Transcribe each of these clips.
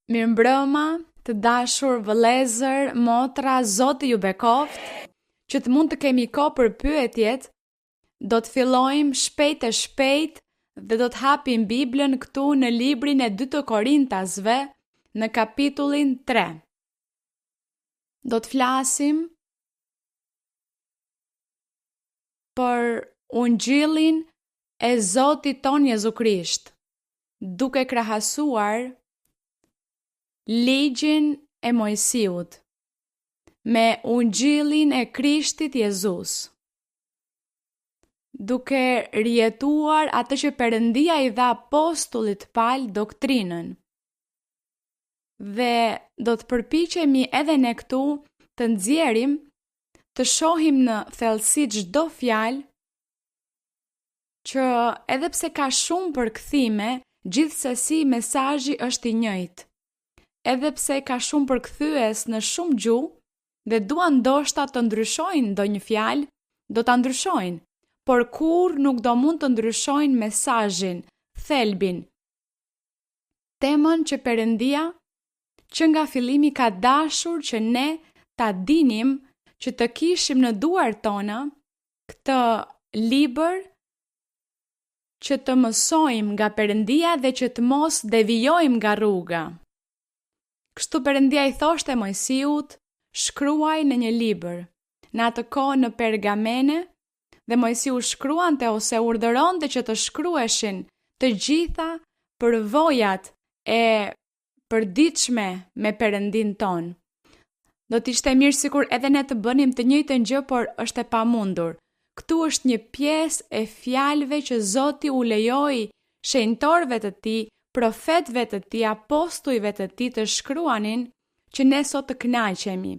Mirëmbrëma, të dashur vëllezër, motra, Zoti ju bekoft, që të mund të kemi kohë për pyetjet. Do të fillojmë shpejt dhe do të hapim Biblën këtu në librin e 2 Korintasve, në kapitullin 3. Do të flasim për Ungjillin e Zotit ton Jezu Krisht, duke krahasuar ligjin e Mojsiut me Ungjillin e Krishtit Jezus, duke rjetuar atë që Perëndia i dha apostullit Paul doktrinën. Dhe do të përpiqemi edhe ne këtu të nxjerrim, të shohim në thellësi çdo fjalë, që edhe pse ka shumë përkthime, gjithsesi mesazhi është i njëjtë. Edhe pse ka shumë përkthyes në shumë gjuhë dhe duan ndoshta të ndryshojnë ndonjë fjalë, do ta ndryshojnë, por kurrë nuk do mund të ndryshojnë mesazhin, thelbin. Temën që Perëndia që nga fillimi ka dashur që ne ta dinim, që të kishim në duart tona këtë libër, që të mësojmë nga Perëndia dhe që të mos devijojmë nga rruga. Kështu Perëndia i thoshte Mojsiut, shkruaj në një libër, në atë kohë në pergamene, dhe Mojsiu shkruante ose urdhëronte që të shkruheshin të gjitha përvojat e përditshme me Perëndin ton. Do të ishte mirë sikur edhe ne të bënim të njëjtën gjë, por është e pamundur. Këtu është një pjesë e fjalëve që Zoti u lejoi shenjtorëve të tij, profetëve të tij, apostujve të tij të shkruanin, që ne sot të kënaqemi.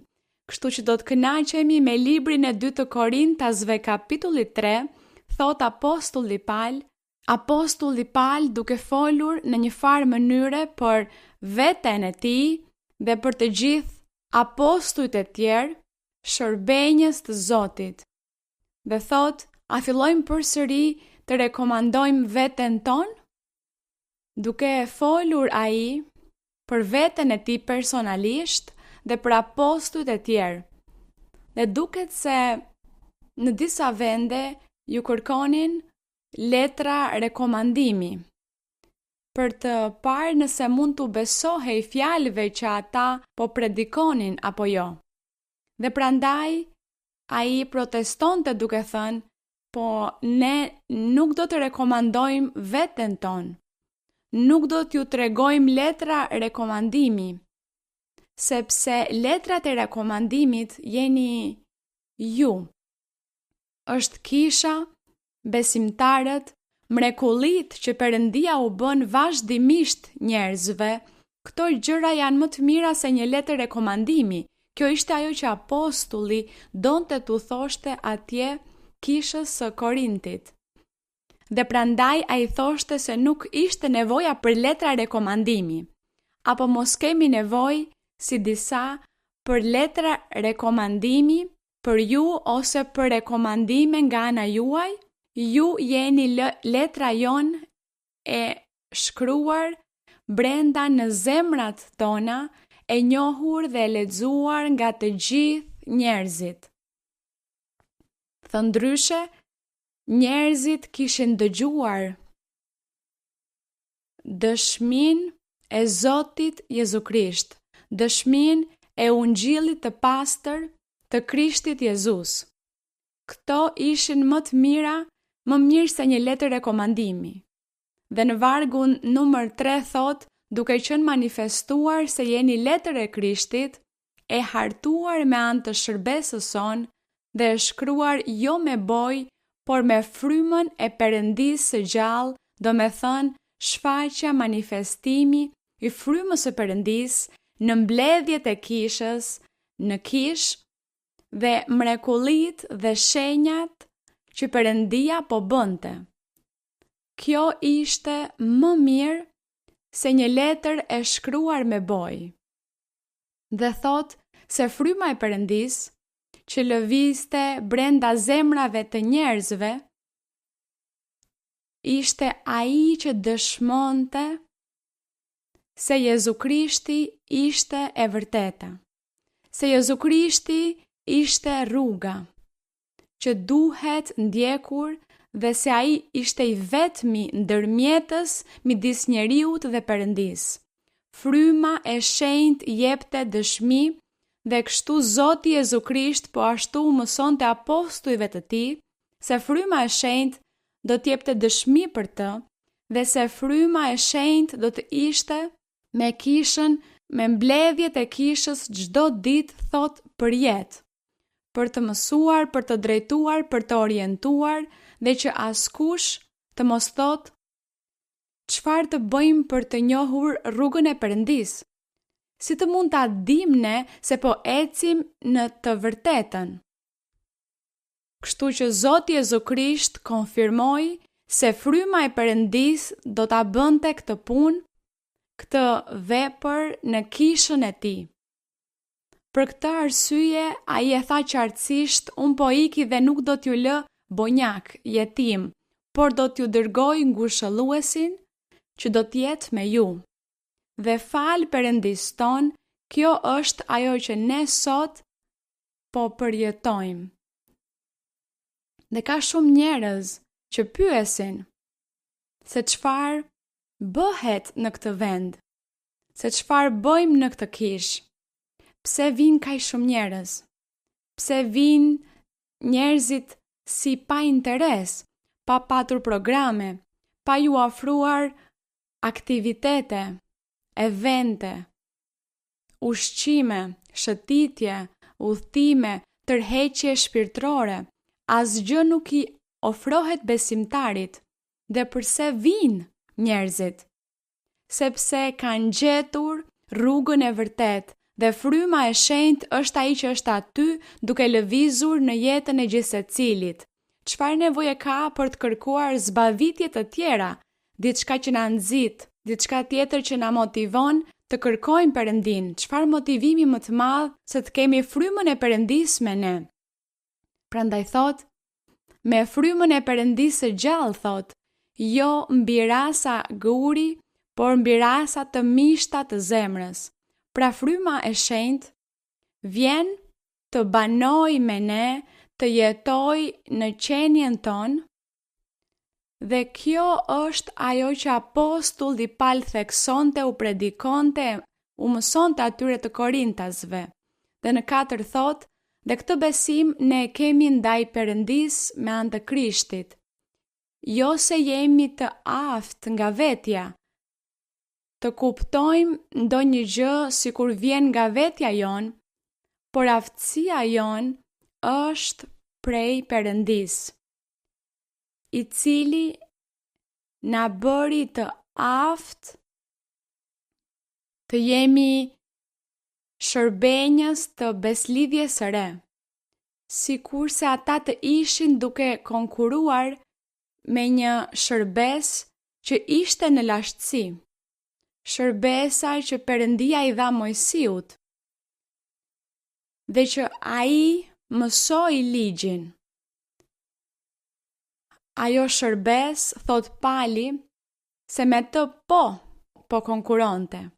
Kështu që do të kënaqemi me librin e 2 Korintasve kapitulli 3, thot apostulli Paul duke folur në një farë mënyre për veten e tij dhe për të gjithë apostujt e tjerë, shërbenjës të Zotit. Dhe thot, a fillojmë përsëri të rekomandojmë veten tonë? Duke folur ai për veten e tij personalisht dhe për apostujt e tjerë. Dhe duket se në disa vende ju kërkonin letra rekomandimi për të parë nëse mund të besohej fjalëve që ata po predikonin apo jo. Dhe prandaj ai protestonte duke thënë, po ne nuk do të rekomandojmë veten tonë. Nuk do t'ju tregojmë letra rekomandimi, sepse letrat e rekomandimit jeni ju. Është kisha, besimtarët, mrekullit që Perëndia u bën vazhdimisht njerëzve. Këto gjëra janë më të mira se një letër rekomandimi. Kjo ishte ajo që apostulli donte t'u thoshte atje kishës së Korintit. Dhe prandaj ai thoshte se nuk ishte nevoja për letra rekomandimi, apo mos kemi nevojë si disa për letra rekomandimi për ju ose për rekomandime nga ana juaj. Ju jeni letra jon e shkruar brenda në zemrat tona, e njohur dhe lexuar nga të gjithë njerëzit. Thëndryshe, njerëzit kishin dëgjuar dëshminë e Zotit Jezu Krisht, dëshminë e Ungjillit të pastër të Krishtit Jezus. Këto ishin më të mira, më mirë se një letër rekomandimi. Dhe në vargun numër 3 thot, duke qenë manifestuar se jeni letër e Krishtit, e hartuar me anë të shërbesës son dhe e shkruar jo me bojë, por me frymën e Perëndisë së gjallë, do me thënë shfaqja, manifestimi i frymës së Perëndisë në mbledhjet e kishës, në kishë, dhe mrekullit dhe shenjat që Perëndia po bënte. Kjo ishte më mirë se një letër e shkruar me bojë. Dhe thot se fryma e Perëndisë që lëvizte brenda zemrave të njerëzve, ishte ai që dëshmonte se Jezu Krishti ishte e vërteta, se Jezu Krishti ishte rruga që duhet ndjekur dhe se ai ishte i vetmi ndërmjetës midis njeriut dhe Perëndis. Fryma e shenjtë jepte dëshmi dhe kështu Zoti Jezu Krisht po ashtu mësonte apostujve të tij se fryma e shenjtë do të jepte dëshmi për të dhe se fryma e shenjtë do të ishte me kishën, me mbledhjet e kishës çdo ditë thot për jetë, për të mësuar, për të drejtuar, për të orientuar dhe që askush të mos thot çfarë të bëjmë për të njohur rrugën e Perëndis. Si të mund ta dim ne se po ecim në të vërtetën? Kështu që Zoti Jezu Krisht konfirmoi se fryma e Perëndis do ta bënte këtë punë, këtë vepër në kishën e tij. Për këtë arsye ai e tha qartësisht, unë po iki dhe nuk do t'ju lë bonjak, jetim, por do t'ju dërgoj ngushëlluesin që do t'jetë me ju. Dhe fal Perëndis ton, kjo është ajo që ne sot po përjetojmë. Dhe ka shumë njerëz që pyesin se çfarë bëhet në këtë vend, se çfarë bëjmë në këtë kishë. Pse vinë kaq shumë njerëz? Pse vinë njerëzit si pa interes, pa patur programe, pa ju ofruar aktivitete, evente, ushqime, shëtitje, udhëtime, tërheqje shpirtërore, asgjë nuk i ofrohet besimtarit. Dhe pse vinë njerëzit? Sepse kanë gjetur rrugën e vërtetë dhe fryma e shenjtë është ai që është aty duke lëvizur në jetën e gjithsecilit. Çfarë nevoje ka për të kërkuar zbavitje të tjera, diçka që na nxit, diçka tjetër që na motivon të kërkojmë Perëndin? Çfarë motivimi më të madh se të kemi frymën e Perëndis me ne? Prandaj thot, me frymën e Perëndis së gjallë thot, jo mbi rasa guri, por mbi rasa të mishta të zemrës. Pra fryma e shenjtë vjen të banoj me ne, të jetoj në qenien ton, dhe kjo është ajo që apostulli Paul theksonte, u predikonte, u mësonte atyre të Korintasve. Dhe në 4 thot, dhe këtë besim ne kemi ndaj Perëndis me anë të Krishtit. Jo se jemi të aftë nga vetja, të kuptojmë ndonjë gjë sikur vjen nga vetja jon, por aftësia jon është prej Perëndis, i cili na bëri të aftë të jemi shërbenjës të beslidhjes së re, sikur se ata të ishin duke konkuruar me një shërbes që ishte në lashtësi, shërbesa që Perëndia i dha Mojsiut, dhe që ai mësoi ligjin. Ajo shërbes, thot Pali, se me të po konkuronte.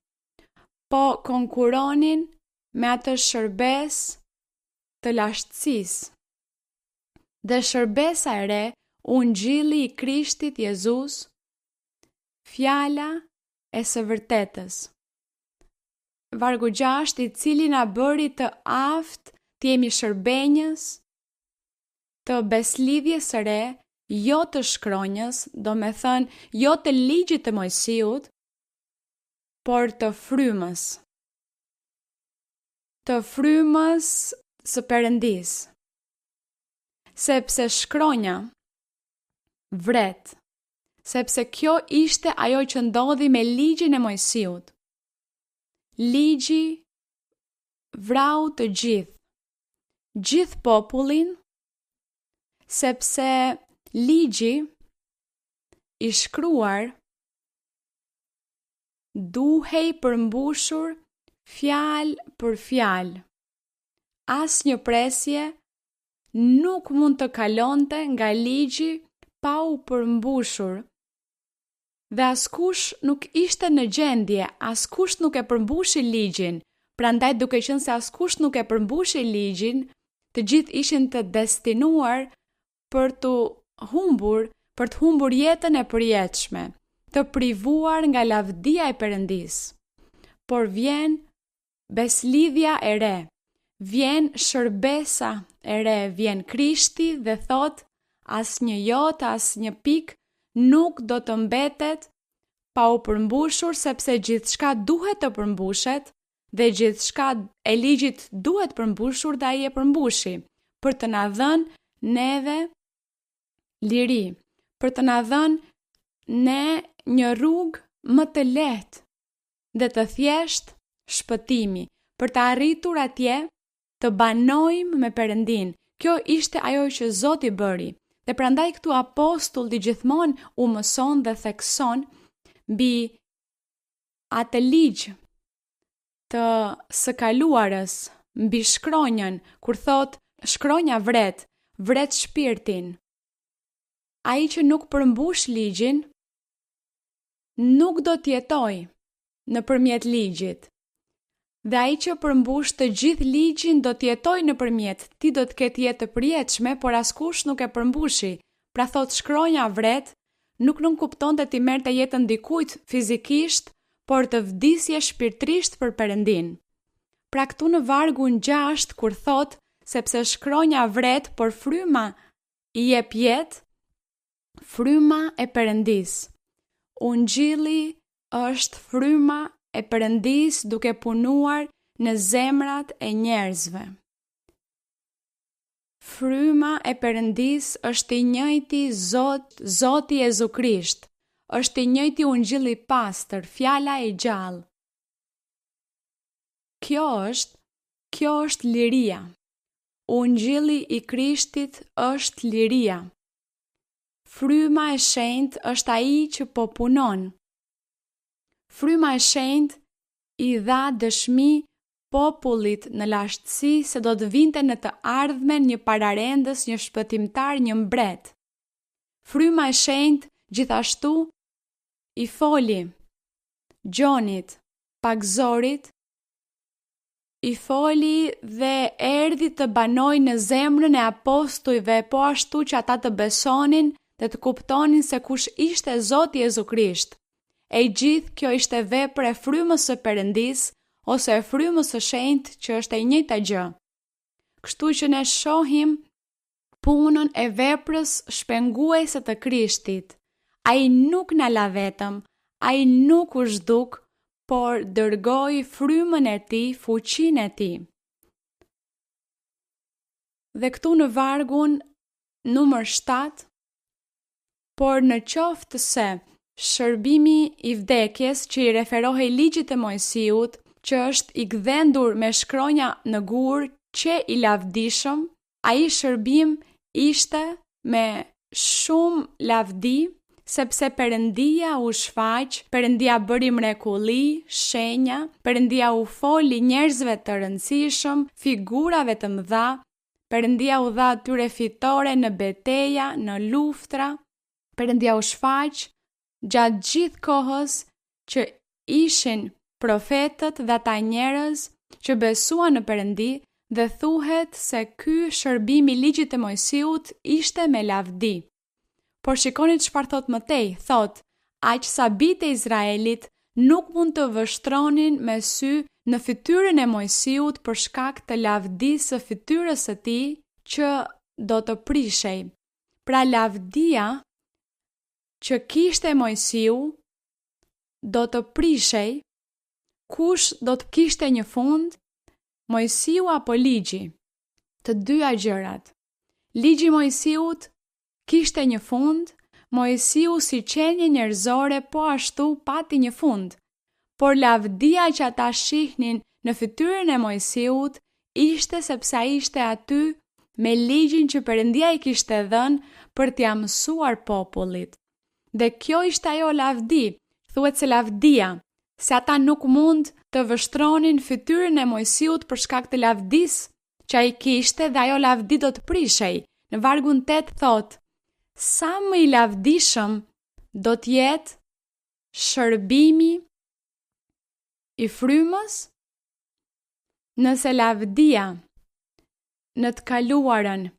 Po konkuronin me atë shërbes të lashtësisë. Dhe shërbesa e re, Ungjilli i Krishtit Jezus, fjala e së vërtetës. Vargu 6, i cili na bëri të aftë të jemi shërbenjës të beslidhjes së re, jo të shkronjës, do me thënë jo të ligjit të Mojsiut, por të frymës. Të frymës së Perëndis. Sepse shkronja vret, sepse kjo ishte ajo që ndodhi me ligjin e Mojsiut. Ligji vrau të gjithë popullin, sepse ligji i shkruar duhej përmbushur fjalë për fjalë. Asnjë presje nuk mund të kalonte nga ligji pa u përmbushur dhe askush nuk ishte në gjendje, askush nuk e përmbushi ligjin. Prandaj duke qenë se askush nuk e përmbushi ligjin, të gjithë ishin të destinuar për të humbur jetën e përjetshme, të privuar nga lavdia e Perëndis. Por vjen beslidhja e re, vjen shërbesa e re, vjen Krishti dhe thot, asnjë jot, asnjë pik nuk do të mbetet pa u përmbushur, sepse gjithçka duhet të përmbushet dhe gjithçka e ligjit duhet përmbushur dhe ai e përmbushi, për të na dhënë neve liri, për të na dhënë ne një rrugë më të lehtë dhe të thjesht shpëtimi, për të arritur atje të banojmë me Perëndin. Kjo ishte ajo që Zoti bëri. Dhe prandaj këtu apostulli gjithmonë u mëson dhe thekson mbi atë ligj të së kaluarës, mbi shkronjën, kur thot shkronja vret shpirtin. Ai që nuk përmbush ligjin nuk do të jetojë nëpërmjet ligjit. Dhe ai që përmbush të gjithë ligjin do të jetojë nëpërmjet, ti do të ketë jetë të përjetshme, por askush nuk e përmbushi. Pra thot shkronja vret, nuk kuptonte ti merrte jetën dikujt fizikisht, por të vdisje shpirtërisht për Perëndin. Pra këtu në vargun 6 kur thot sepse shkronja vret, por fryma i jep jetë, fryma e Perëndis. Ungjilli është fryma e Perëndis duke punuar në zemrat e njerëzve. Fryma e Perëndis është i njëjti Zoti Jezu Krisht, është i njëjti ungjilli i pastër, fjala e gjallë. Kjo është liria. Ungjilli i Krishtit është liria. Fryma e shenjtë është ai që po punon. Fryma e shenjtë i dha dëshmi popullit në lashtësi se do të vinte në të ardhmen një pararendës, një shpëtimtar, një mbret. Fryma e shenjtë gjithashtu i foli Gjonit, Pagzorit, i foli dhe erdhi të banoj në zemrën e apostujve, po ashtu që ata të besonin dhe të kuptonin se kush ishte Zoti Jezu Krisht. E gjithë kjo ishte vepër e frymës së Perëndis ose e frymës së shenjtë që është e njëjta gjë. Kështu që ne shohim punën e veprës shpenguese të Krishtit. Ai nuk na la vetëm, ai nuk u zhduk, por dërgoi frymën e tij, fuqinë e tij. Dhe këtu në vargun numër 7, por në qoftë se shërbimi i vdekjes që i referohej ligjit të Mojsiut, që është i gdhendur me shkronja në gur që i lavdishëm, ai shërbim ishte me shumë lavdi, sepse Perëndia u shfaq, Perëndia bëri mrekulli, shenja, Perëndia u foli njerëzve të rëndësishëm, figurave të mëdha, Perëndia u dha atyre fitore në beteja, në luftra, Perëndia u shfaq gjatë gjithë kohës që ishin profetët dhe ata njerëz që besuan në Perëndi, dhe thuhet se ky shërbim i ligjit të Mojsiut ishte me lavdi. Por shikoni çfarë thot mëtej, thot, aq sa bijtë e Izraelit nuk mund të vështronin me sy në fytyrën e Mojsiut për shkak të lavdisë së fytyrës së tij që do të prishej. Pra lavdia që kishte Mojsiu do të prishej, kush do të kishte një fund, Mojsiu apo ligji? Të dyja gjërat. Ligji i Mojsiut kishte një fund, Mojsiu si qenie njerëzore po ashtu pati një fund. Por lavdia që ata shihnin në fytyrën e Mojsiut ishte sepse ai ishte aty me ligjin që Perëndia i kishte dhënë për t'ia mësuar popullit. Dhe kjo ishte ajo lavdi, thuhet se lavdia, se ata nuk mund të vështronin fytyrën e Mojsiut për shkak të lavdisë që ai kishte dhe ajo lavdi do të prishej. Në vargun 8 thot, sa më i lavdishëm do të jetë shërbimi i frymës, nëse lavdia në të kaluarën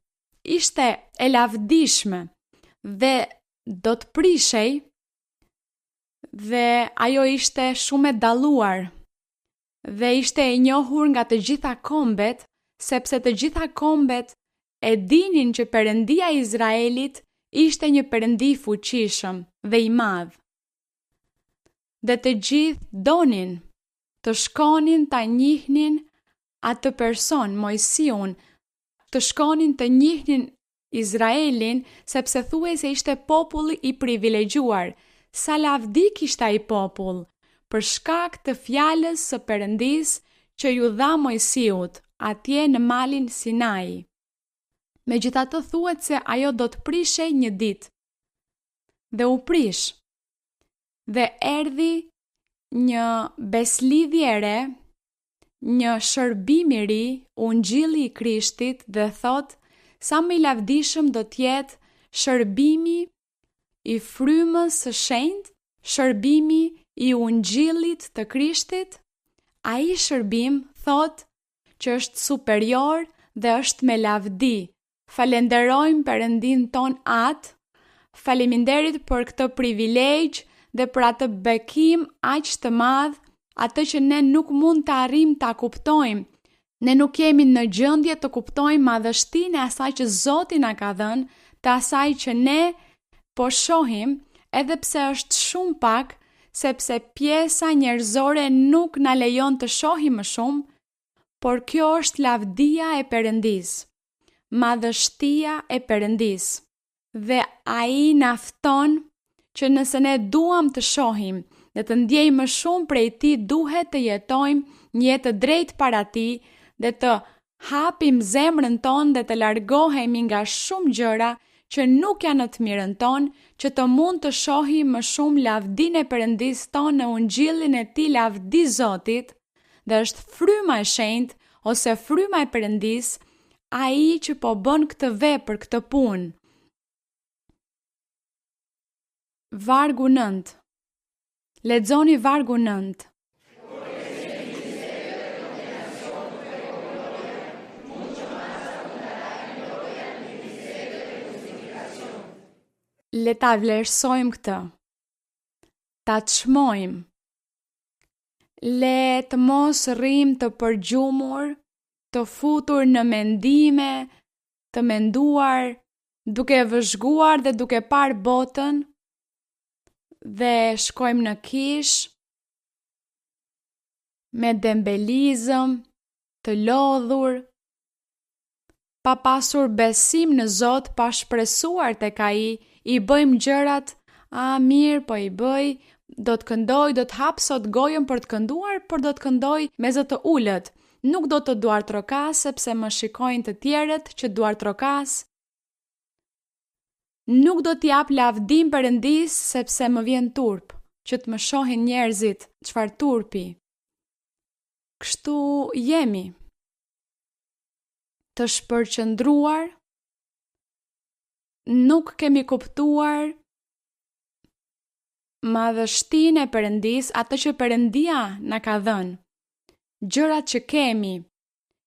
ishte e lavdishme dhe do të prishej dhe ajo ishte shumë e dalluar dhe ishte e njohur nga të gjitha kombet, sepse të gjitha kombet e dinin që Perëndia e Izraelit ishte një Perëndi i fuqishëm dhe i madh. Dhe të gjithë donin të shkonin ta njihnin atë person, Mojsiun, të shkonin të njihnin Izraelin, sepse thuajse ishte populli i privilegjuar. Sa lavdi kishte ai popull, për shkak të fjalës së Perëndisë që ju dha Mojsiut atje në malin Sinai. Megjithatë thuhet se ajo do të prishej një ditë. Dhe u prish. Dhe erdhi një beslidhje e re, një shërbim i ri, ungjilli i Krishtit dhe thot sa më i lavdishëm do të jetë shërbimi i frymës së shenjtë, shërbimi i ungjillit të Krishtit. Ai shërbim thot që është superior dhe është me lavdi. Falenderojmë Perëndin ton atë, faleminderit për këtë privilegj dhe për atë bekim aq të madh, atë që ne nuk mund të arrijmë ta kuptojmë. Ne nuk jemi në gjendje të kuptojmë madhështinë e asaj që Zoti na ka dhënë, të asaj që ne po shohim, edhe pse është shumë pak, sepse pjesa njerëzore nuk na lejon të shohim më shumë, por kjo është lavdia e Perëndisë, madhështia e Perëndisë. Dhe ai na fton që nëse ne duam të shohim dhe të ndjejmë më shumë prej tij, duhet të jetojmë një jetë të drejtë para tij dhe të hapim zemrën tonë dhe të largohemi nga shumë gjëra që nuk janë në të mirën tonë, që të mund të shohim më shumë lavdinë e Perëndisë tonë në ungjillin e tij, lavdi Zotit, dhe është fryma e shenjtë ose fryma e Perëndisë, ai që po bën këtë vepër, këtë punë. Vargu 9. Lexoni vargu 9. Le ta vlerësojmë këtë. Ta çmojmë. Le të mos rrim të përgjumur, të futur në mendime, të menduar, duke vëzhguar dhe duke parë botën, dhe shkojmë në kish, me dembelizëm, të lodhur, pa pasur besim në Zot, pa shpresuar tek ai, i bëjmë gjërat, mirë, po i bëj, do të këndoj, do të hap sot gojën për të kënduar, por do të këndoj me zë të ulët. Nuk do të duartrokas sepse më shikojnë të tjerët që duartrokas. Nuk do t'i jap lavdim Perëndisë sepse më vjen turp, që të më shohin njerëzit çfarë turpi. Kështu jemi. Të shpërqendruar, nuk kemi kuptuar madhështinë e Perëndisë, atë që Perëndia na ka dhënë. Gjërat që kemi,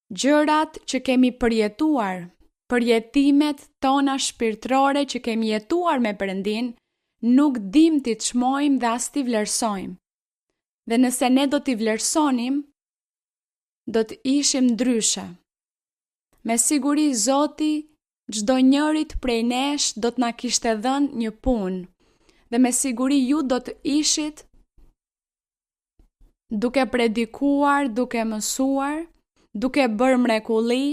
gjërat që kemi përjetuar, përjetimet tona shpirtërore që kemi jetuar me Perëndin, nuk dim t'i çmojmë dhe as t'i vlerësojmë. Dhe nëse ne do t'i vlerësonim, do të ishim ndryshe. Me siguri Zoti çdo njërit prej nesh do të na kishte dhënë një punë, dhe me siguri ju do të ishit duke predikuar, duke mësuar, duke bërë mrekulli,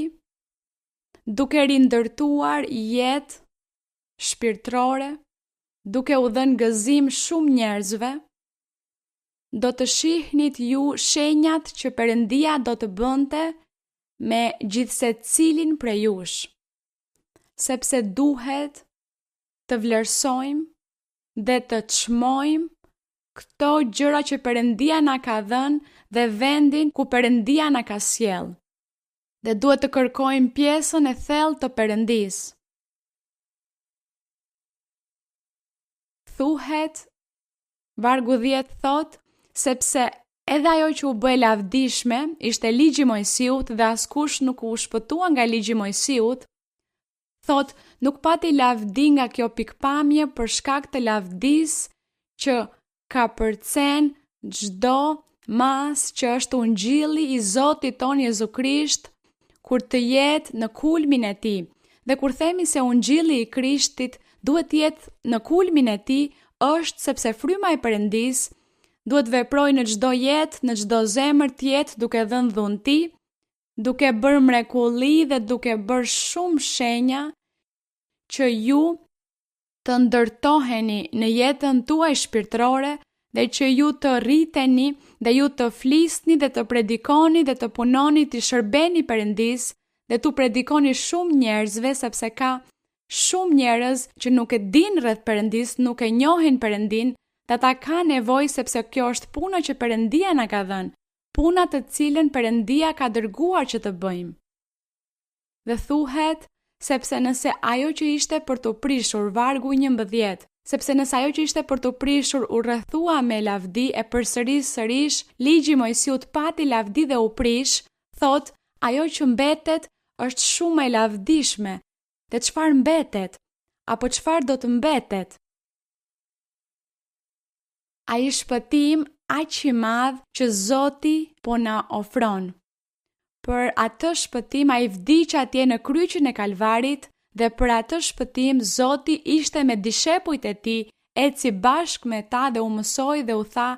duke rindërtuar jetë shpirtërore, duke u dhënë gëzim shumë njerëzve, do të shihnit ju shenjat që Perëndia do të bënte me gjithsecilin prej jush, sepse duhet të vlerësojmë dhe të çmojmë këto gjëra që Perëndia na ka dhënë dhe vendin ku Perëndia na ka sjell. Dhe duhet të kërkojmë pjesën e thellë të Perëndisë. Thuhet Vargu 10 thot, sepse edhe ajo që u bë lavdishme ishte ligji i Mojsiut dhe askush nuk u shpëtua nga ligji i Mojsiut, thot, nuk pati lavdi nga kjo pikpamje për shkak të lavdisë që ka përcen çdo mas që është ungjilli i Zotit ton Jezu Krisht, kur të jetë në kulmin e tij. Dhe kur themi se ungjilli i Krishtit duhet të jetë në kulmin e tij, është sepse fryma e Perëndis duhet veprojë në çdo jetë, në çdo zemër të jetë duke dhënë dhunti, duke bërë mrekulli dhe duke bërë shumë shenja që ju të ndërtoheni në jetën tuaj shpirtërore dhe që ju të rriteni dhe ju të flisni dhe të predikoni dhe të punoni të shërbeni Perëndis dhe të predikoni shumë njerëzve, sepse ka shumë njerëz që nuk e din rreth Perëndis, nuk e njohin Perëndin, dhe ata ka nevojë sepse kjo është puna që Perëndia na ka dhënë, puna të cilën Perëndia ka dërguar që të bëjmë. Dhe thuhet, sepse nëse ajo që ishte për të prishur, vargu 11, sepse nëse ajo që ishte për të prishur u rrethua me lavdi e përsëris sërish, ligji i Mojsiut pati lavdi dhe u prish, thot, ajo që mbetet është shumë e lavdishme. Dhe çfarë mbetet? Apo çfarë do të mbetet? Ai shpëtim aq i madh që Zoti po na ofron. Për atë shpëtim ai vdiq atje në kryqin e Kalvarit dhe për atë shpëtim Zoti ishte me dishepujt e tij, eci bashkë me ta dhe u mësoi dhe u tha: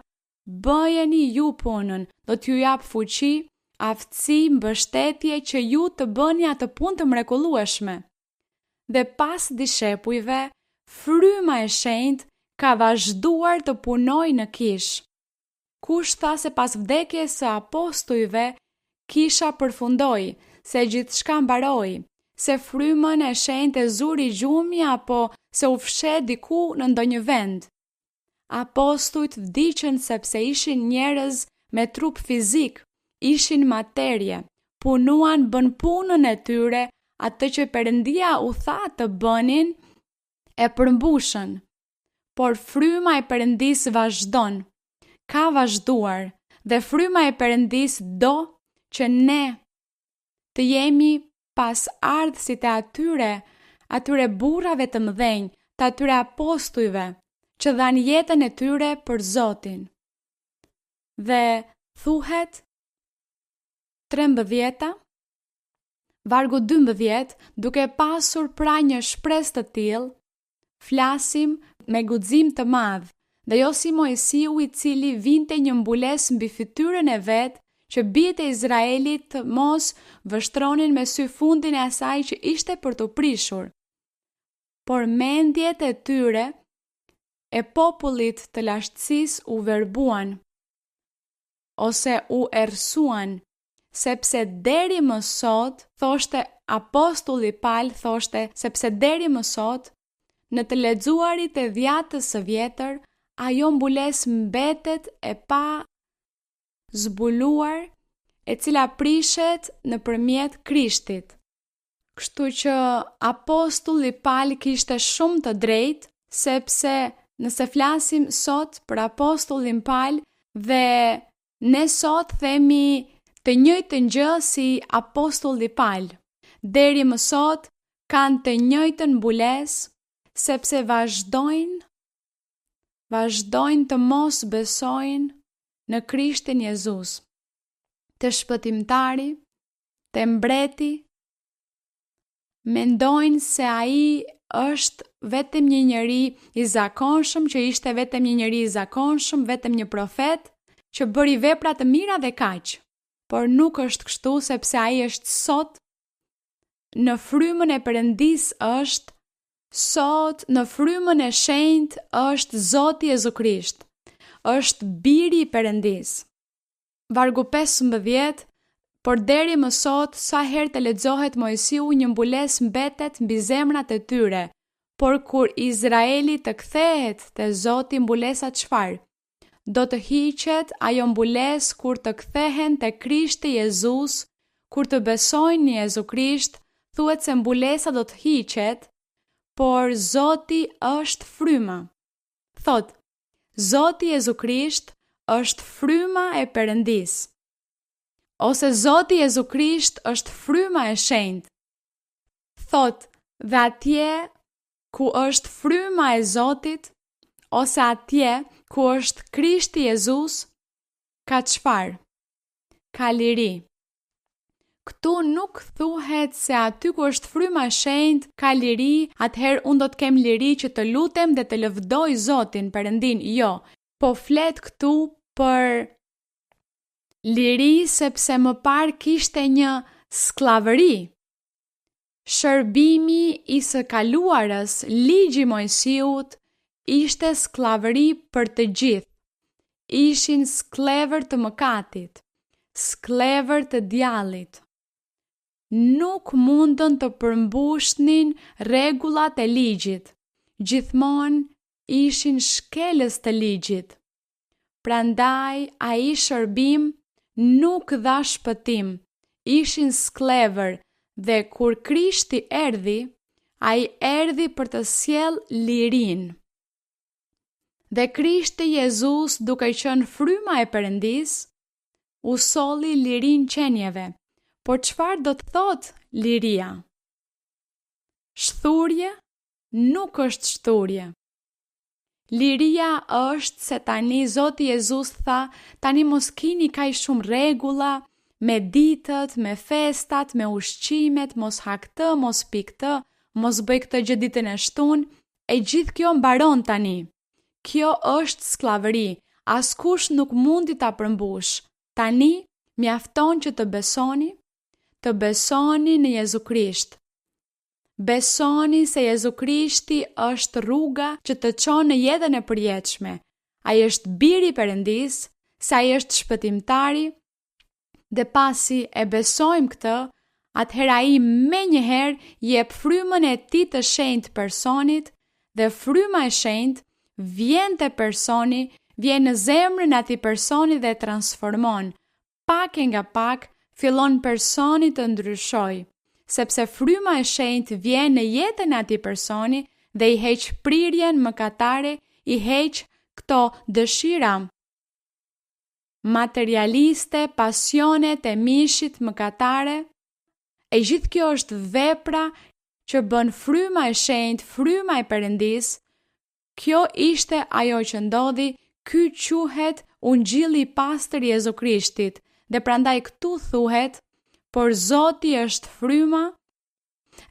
"Bëjeni ju punën, do t'ju jap fuqi, aftësi, mbështetje që ju të bëni atë punë të mrekullueshme." Dhe pas dishepujve, fryma e shenjtë ka vazhduar të punojë në kish. Kush tha se pas vdekjes së apostujve kisha përfundoi, se gjithçka mbaroi, se frymën e shenjtë e zuri gjumi apo se u fshe diku në ndonjë vend. Apostujt vdiqën sepse ishin njerëz me trup fizik, ishin materie, punuan, bën punën e tyre, atë që Perëndia u tha të bënin, e përmbushën. Por fryma e Perëndis vazhdon, ka vazhduar, dhe fryma e Perëndis do që ne të jemi pas ardhësit e atyre burrave të mëdhenj, të atyre apostujve, që dhanë jetën e tyre për Zotin. Dhe thuhet 13, vargu 12, duke pasur pra një shpresë të tillë, flasim me guxim të madh, dhe jo si Mojsiu i cili vinte një mbulesë mbi fytyrën e vet, që bijtë e Izraelit të mos vështronin me sy fundin e asaj që ishte për të prishur. Por mendjet e tyre e popullit të lashtësisë u verbuan, ose u errësuan, sepse deri më sot, thoshte apostulli Paul, thoshte sepse deri më sot, në të lexuarit e dhjatës së vjetër, ajo mbulesë mbetet e pa zbuluar, e cila prishet nëpërmjet Krishtit. Kështu që apostulli Paul kishte shumë të drejtë, sepse nëse flasim sot për apostullin Paul dhe ne sot themi të njëjtën gjë si apostulli Paul, deri më sot kanë të njëjtën mbulesë, sepse vazhdojnë të mos besojnë në Krishtin Jezus, të shpëtimtari, të mbreti, mendojnë se ai është vetëm një njeri i zakonshëm, që ishte vetëm një njeri i zakonshëm, vetëm një profet, që bëri vepra të mira dhe kaq. Por nuk është kështu, sepse ai është sot, në frymën e Perëndis është, sot në frymën e shenjtë është Zoti Jezu Krisht, është biri i Perëndis. Vargu 15, por deri më sot, sa herë të lexohet Mojsiu, një mbulesë mbetet mbi zemrat e tyre, por kur Izraeli të kthehet te Zoti, mbulesa çfarë? Do të hiqet ajo mbulesë kur të kthehen te Krishti Jezus, kur të besojnë në Jezu Krisht, thuhet se mbulesa do të hiqet, por Zoti është fryma. Thot, Zoti Jezu Krisht është fryma e Perëndis. Ose Zoti Jezu Krisht është fryma e shenjtë. Thot, dhe atje ku është fryma e Zotit, ose atje ku është Krishti Jezus, ka çfarë? Ka liri. Këtu nuk thuhet se aty ku është fryma e shenjtë ka liri, atëherë unë do të kem liri që të lutem dhe të lëvdoj Zotin, Perëndin. Jo, po flet këtu për liri sepse më parë kishte një skllavëri. Shërbimi i së kaluarës, ligji i Mojsiut, ishte skllavëri për të gjithë. Ishin sklever të mëkatit, sklever të djallit. Nuk mundën të përmbushnin rregullat e ligjit. Gjithmonë ishin shkelës të ligjit. Prandaj ai shërbim nuk dha shpëtim. Ishin sklever dhe kur Krishti erdhi, ai erdhi për të sjellë lirinë. Dhe Krishti Jezus, duke qenë fryma e Perëndis, u solli lirinë qenjeve. Por çfarë do të thotë liria? Shturje nuk është shturje. Liria është se tani Zoti Jezus tha, tani mos keni kaq shumë rregulla, me ditët, me festat, me ushqimet, mos ha këtë, mos pi këtë, mos bëj këtë gjë ditën e shtunë, e gjithë kjo mbaron tani. Kjo është skllavëri, askush nuk mundi ta përmbush. Tani mjafton që të besoni në Jezu Krisht. Besoni se Jezu Krishti është rruga që të çon në jetën e përjetshme. Ai është biri i Perëndis, se ai është shpëtimtari, dhe pasi e besojmë këtë, atëherë ai menjëherë jep frymën e tij të shenjtë personit, dhe fryma e shenjtë vjen te personi, vjen në zemrën e atij personi dhe e transformon. Pak e nga pak fillon personi të ndryshojë, sepse fryma e shenjtë vjen në jetën e atij personi dhe i heq prirjen mëkatare, i heq këto dëshira materialiste, pasionet e mishit mëkatare. E gjithë kjo është vepra që bën fryma e shenjtë, fryma e Perëndis. Kjo ishte ajo që ndodhi, ky quhet Ungjilli i pastër i Jezu Krishtit. Dhe prandaj këtu thuhet, por Zoti është fryma,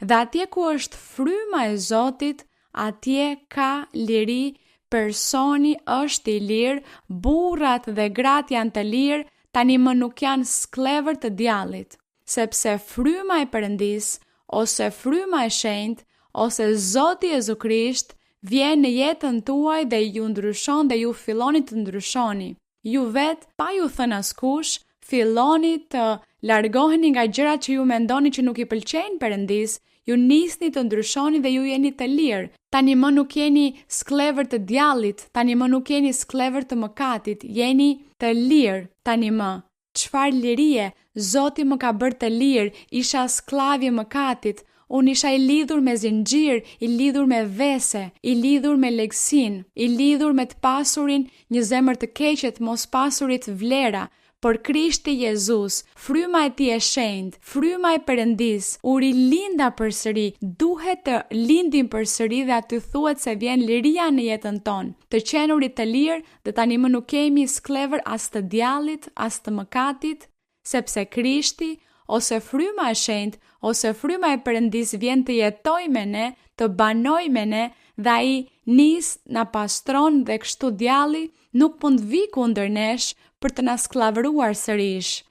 dhe atje ku është fryma e Zotit, atje ka liri, personi është i lirë, burrat dhe gratë janë të lirë, tani më nuk janë sklever të djallit, sepse fryma e Perëndis, ose fryma e shenjtë, ose Zoti Jezu Krisht, vjen në jetën tuaj dhe ju ndryshon dhe ju filloni të ndryshoni. Ju vetë, pa ju thënë askush, filloni të largoheni nga gjërat që ju mendoni që nuk i pëlqejnë Perëndis, ju nisni të ndryshoni dhe ju jeni të lirë. Tani më nuk jeni sklever të djallit, tani më nuk jeni sklever të mëkatit, jeni të lirë tani më. Çfarë lirie? Zoti më ka bërë të lirë, isha skllav i mëkatit, unë isha i lidhur me zinxhir, i lidhur me vese, i lidhur me legsin, i lidhur me të pasurin, një zemër të keqet, mos pasurit vlera. Por Krishti Jezus, fryma e tij e shenjtë, fryma e Perëndis, u rilinda përsëri, duhet të lindim përsëri dhe aty thuhet se vjen liria në jetën tonë, të qenurit të lirë dhe tani më nuk kemi sklever as të djallit, as të mëkatit, sepse Krishti, ose fryma e shenjtë, ose fryma e Perëndis vjen të jetoj me ne, të banoj me ne, dhe ai nis na pastron dhe kështu djalli nuk mund vi kundër nesh për të na sklavëruar sërish.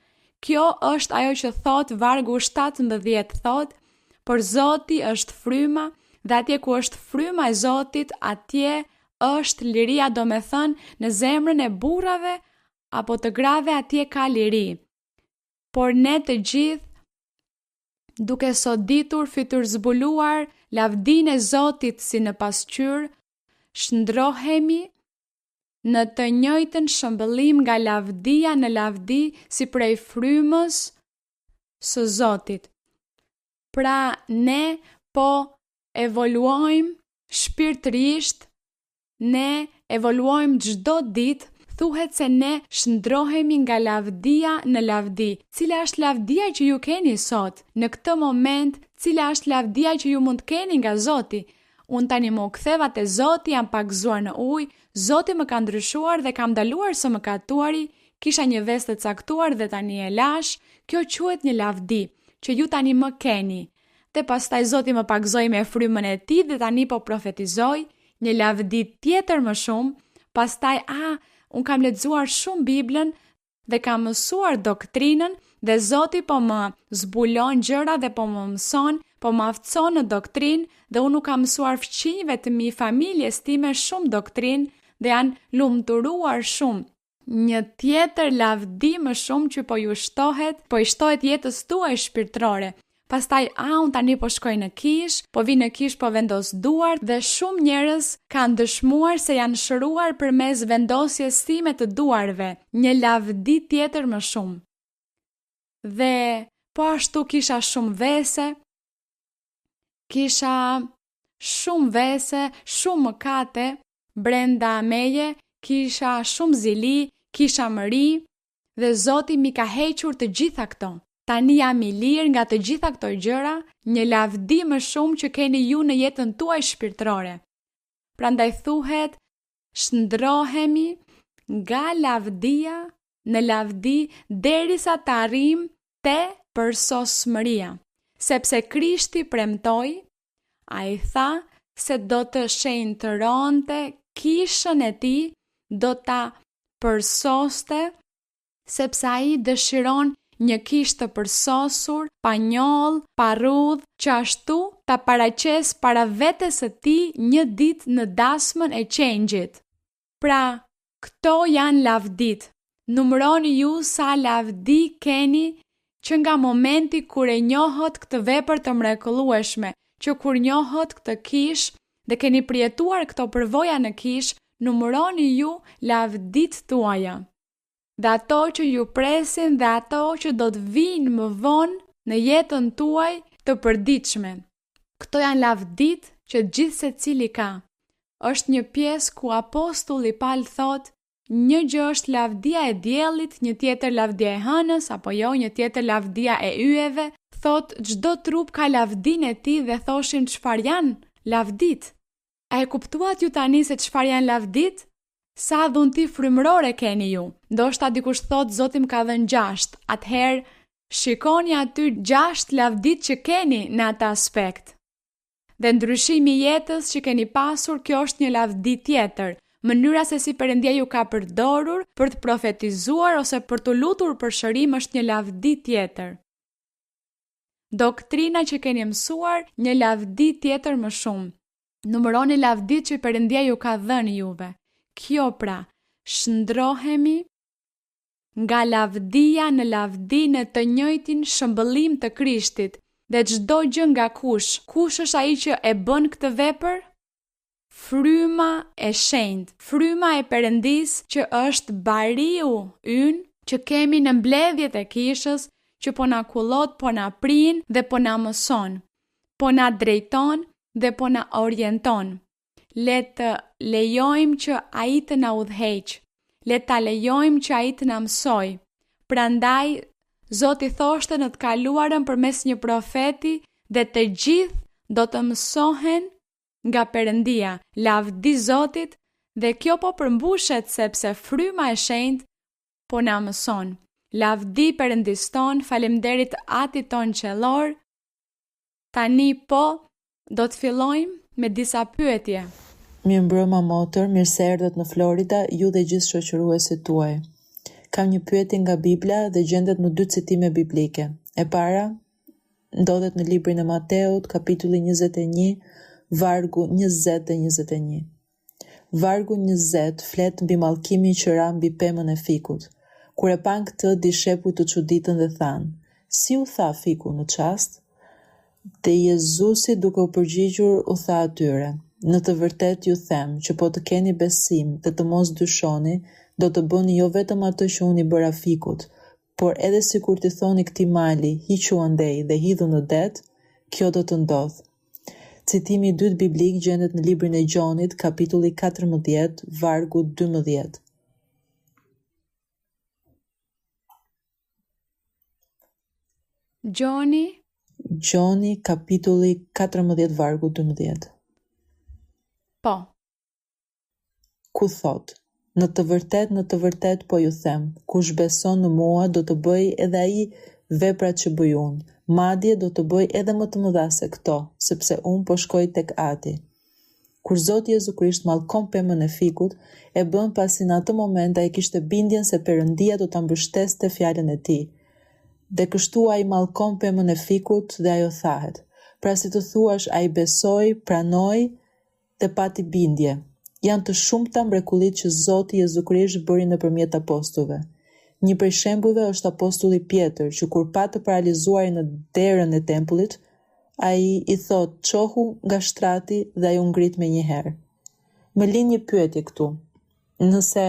Kjo është ajo që thot vargu 17 thot, por Zoti është fryma dhe atje ku është fryma e Zotit, atje është liria, do me thënë në zemrën e burrave apo të grave atje ka liri. Por ne të gjithë, duke sot ditur fitur zbuluar lavdinë e Zotit si në pasqyrë, shndrohemi në të njëjtën shëmbëllim nga lavdia në lavdi si prej frymës së Zotit. Pra ne po evoluojmë shpirtërisht, ne evoluojmë çdo ditë, thuhet se ne shndrohemi nga lavdia në lavdi. Cila është lavdia që ju keni sot? Në këtë moment, cila është lavdia që ju mund të keni nga Zoti? Unë tani më u ktheva te Zoti, jam pagzuar në ujë, Zoti më ka ndryshuar dhe kam ndaluar së mëkatuari, kisha një vestë të caktuar dhe tani e lash. Kjo quhet një lavdi që ju tani më keni. Dhe pastaj Zoti më pagzoi me frymën e tij dhe tani po profetizoj një lavdi tjetër më shumë. Pastaj unë kam lexuar shumë Biblën dhe kam mësuar doktrinën dhe Zoti po më zbulon gjëra dhe po më mëson, po më aftëson në doktrinë dhe unë nuk kam mësuar fëmijëve të mi, familjes time shumë doktrinë dhe janë lumturuar shumë. Një tjetër lavdi më shumë që po i shtohet jetës tuaj shpirtërore. Pastaj, unë tani po shkoj në kish, po vi në kish, po vendos duart dhe shumë njerëz kanë dëshmuar se janë shëruar përmes vendosjes time të duarve, një lavdi tjetër më shumë. Dhe po ashtu kisha shumë vese, shumë mëkate brenda meje, kisha shumë zili, kisha mëri dhe Zoti mi ka hequr të gjitha këto. Tani jam i lirë nga të gjitha këto gjëra, një lavdi më shumë që keni ju në jetën tuaj shpirtërore. Prandaj thuhet, shndrohemi nga lavdia në lavdi derisa të arrijmë te përsosmëria. Sepse Krishti premtoi, ai tha se do të shenjtëronte kishën e tij, do ta përsoste, sepse ai dëshiron një kishë të përsosur, pa njoll, pa rrudh, që ashtu ta paraqes para vetes së tij një ditë në dasmën e qengjit. Pra, këto janë lavdit. Numëroni ju sa lavdi keni që nga momenti kur e njohët këtë vepër të mrekullueshme, që kur njohët këtë kishë dhe keni përjetuar këto përvoja në kishë, numëroni ju lavdit tuaja. Dhe ato që ju presin dhe ato që do të vinë më vonë në jetën tuaj të përditshme. Këto janë lavdit që gjithë secili ka. Është një pjesë ku apostulli Paul thot, një gjë është lavdia e diellit, një tjetër lavdia e hënës, apo jo, një tjetër lavdia e yjeve. Thot, çdo trup ka lavdinë e tij dhe thoshin çfarë janë lavdit. A e kuptuat ju tani se çfarë janë lavdit? Sa dhunti frymërore keni ju? Ndoshta dikush thot Zoti më ka dhënë 6. Atëherë shikoni aty 6 lavdit që keni në atë aspekt. Dhe ndryshimi i jetës që keni pasur, kjo është një lavdi tjetër. Mënyra se si Perëndia ju ka përdorur për të profetizuar ose për të lutur për shërim është një lavdi tjetër. Doktrina që keni mësuar, një lavdi tjetër më shumë. Numëroni lavdit që Perëndia ju ka dhënë juve. Kjo pra, shndrohemi nga lavdia në lavdi në të njëjtin shëmbëllim të Krishtit dhe çdo gjë nga kush? Kush është ai që e bën këtë vepër? Fryma e shenjtë, fryma e Perëndisë që është bariu ynë që kemi në mbledhjet e kishës, që po na kullot, po na prin dhe po na mëson, po na drejton dhe po na orienton. Le të lejojmë që ai të na udhëheq. Le ta lejojmë që ai të na mësoj. Prandaj Zoti thoshte në të kaluarën përmes një profeti dhe të gjithë do të mësohen nga Perëndia, lavdi Zotit, dhe kjo po përmbushet sepse fryma e shenjtë po na mëson. Lavdi Perëndis ton, faleminderit Atit ton qellor. Tani do të fillojmë me disa pyetje. Mirëmbrëma motër, mirë se erdhët në Florida, ju dhe gjithë shoqëruesit tuaj. Kam një pyetje nga Bibla dhe gjendet në 2 citime biblike. E para ndodhet në librin e Mateut, kapitulli 21, vargu 20 dhe 21. Vargu 20 flet mbi mallkimin që ra mbi pemën e fikut. Kur e pan këtë, dishepujt të çuditën dhe thanë: "Si u tha fiku në çast?" Dhe Jezusi duke u përgjigjur u tha atyre: "Në të vërtet ju them që po të keni besim dhe të mos dyshoni, do të bëni jo vetëm atë që unë i bëra fikut, por edhe sikur t'i thoni këtij mali, hiqu andej dhe hidhu në det, kjo do të ndodhë. Citimi i dytë biblik gjendet në librin e Gjonit, kapitulli 14, vargu 12. Gjoni, kapitulli 14, vargu 12. Po. Ku thot, në të vërtet po ju them, kush beson në mua do të bëj edhe ai veprat që bëj unë, madje do të bëj edhe më të mëdha se këto, sepse unë po shkoj tek Ati. Kur Zoti Jezu Krisht mallkon pemën e fikut, e bën pasi në atë moment ai kishte bindjen se Perëndia do ta mbështeste fjalën e tij. Dhe kështu ai mallkon pemën e fikut dhe ajo thahet. Pra si të thuash, ai besoi, pranoi dhe pati bindje. Janë të shumta mrekullitë që Zoti Jezu Krisht bëri nëpërmjet apostujve. Një prej shembujve është apostulli Pjetër, që kur pa të paralizuar në derën e tempullit, ai i thot, "Çohu nga shtrati" dhe ai u ngrit menjëherë. Më lind një pyetje këtu. Nëse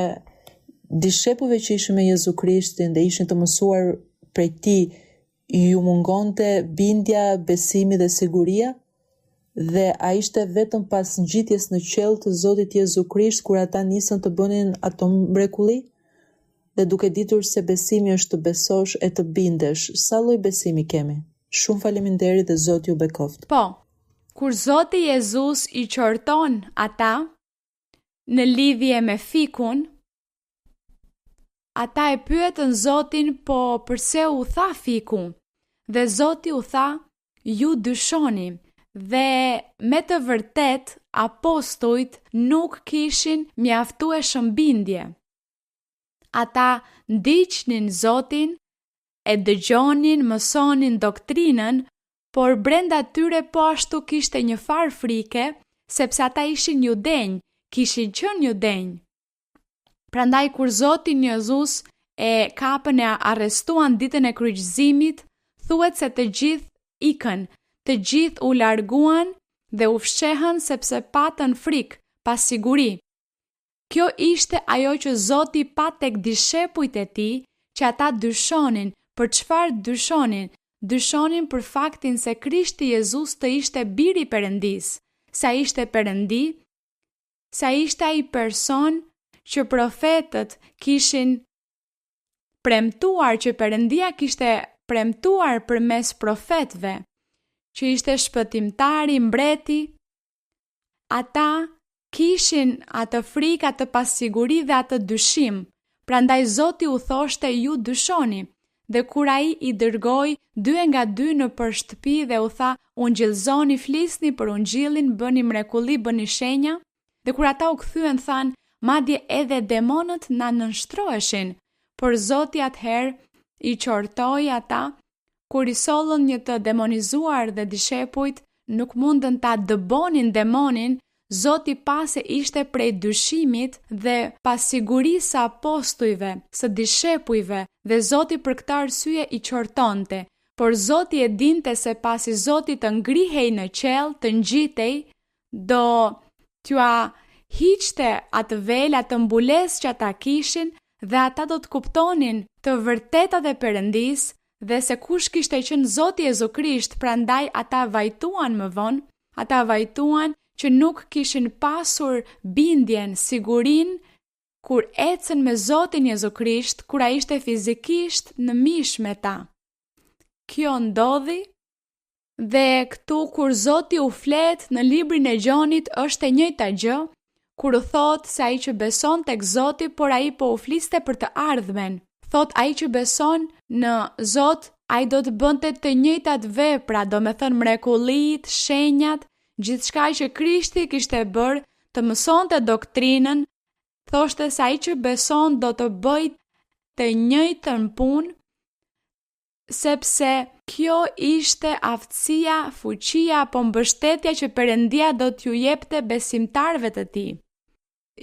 dishepujve që ishin me Jezu Krishtin dhe ishin të mësuar prej tij, ju mungonte bindja, besimi dhe siguria, dhe a ishte vetëm pas ngjitjes në qiell të Zotit Jezu Krisht kur ata nisën të bënin ato mrekulli? Dhe duke ditur se besimi është të besosh e të bindesh, sa lloj besimi kemi? Shumë faleminderit dhe Zoti ju bekoft. Po, kur Zoti Jezus i qorton ata në lidhje me fikun, ata e pyetën Zotin, po pse u tha fiku? Dhe Zoti u tha, ju dyshoni, dhe me të vërtet apostujt nuk kishin mjaftueshëm bindje. Ata ndiqnin Zotin, e dëgjonin, mësonin doktrinën, por brenda tyre po ashtu kishte një farë frike, sepse ata ishin judenj, kishin qenë judenj. Prandaj kur Zoti Jezus e kapën e arrestuan ditën e kryqëzimit, thuhet se të gjithë ikën, të gjithë u larguan dhe u fshehën sepse patën frikë, pa siguri. Kjo ishte ajo që Zoti pa tek dishepujt e tij, që ata dyshonin. Për çfarë dyshonin? Dyshonin për faktin se Krishti Jezus të ishte biri i Perëndis, sa ishte Perëndi, sa ishte ai person që profetët kishin premtuar, që Perëndia kishte premtuar përmes profetëve, që ishte shpëtimtari, mbreti. Ata kishin atë frikë, atë pasiguri dhe atë dyshim. Prandaj Zoti u thoshte, ju dyshoni. Dhe kur ai i dërgoi 2 në për shtëpi dhe u tha, ungjillzoni, flisni për ungjillin, bëni mrekulli, bëni shenja. Dhe kur ata u kthyen, than, madje edhe demonët na nënshtroheshin. Por Zoti atëherë i qortoi ata, kur i sollën një të demonizuar dhe dishepujt nuk mundën ta dëbonin demonin. Zoti pase ishte prej dyshimit dhe pasigurisë së apostujve, së dishepujve, dhe Zoti për këtë arsye i qortonte. Por Zoti e dinte se pasi Zoti të ngrihej në qell, të ngjitej, do t'ua hiqte atë vel, atë mbulesë që ata kishin, dhe ata do të kuptonin të vërtetat e Perëndis dhe se kush kishte qenë Zoti Jezu Krisht. Prandaj ata vajtuan më vonë, ata vajtuan që nuk kishin pasur bindjen, sigurin, kur ecën me Zotin Jezu Krisht, kur ai ishte fizikisht në mish me ta. Kjo ndodhi, dhe këtu kur Zoti u flet në librin e Gjonit është e njëjta gjë, kur u thot se ai që beson tek Zoti, por ai po u fliste për të ardhmen. Thot ai që beson në Zot, ai do të bënte të njëjtat vepra, do me thënë mrekullit, shenjat, gjithçka që Krishti kishte bërë, të mësonte doktrinën, thoshte se ai që beson do të bëj të njëjtën punë, sepse kjo ishte aftësia, fuqia apo mbështetja që Perëndia do t'ju jepte besimtarëve të tij.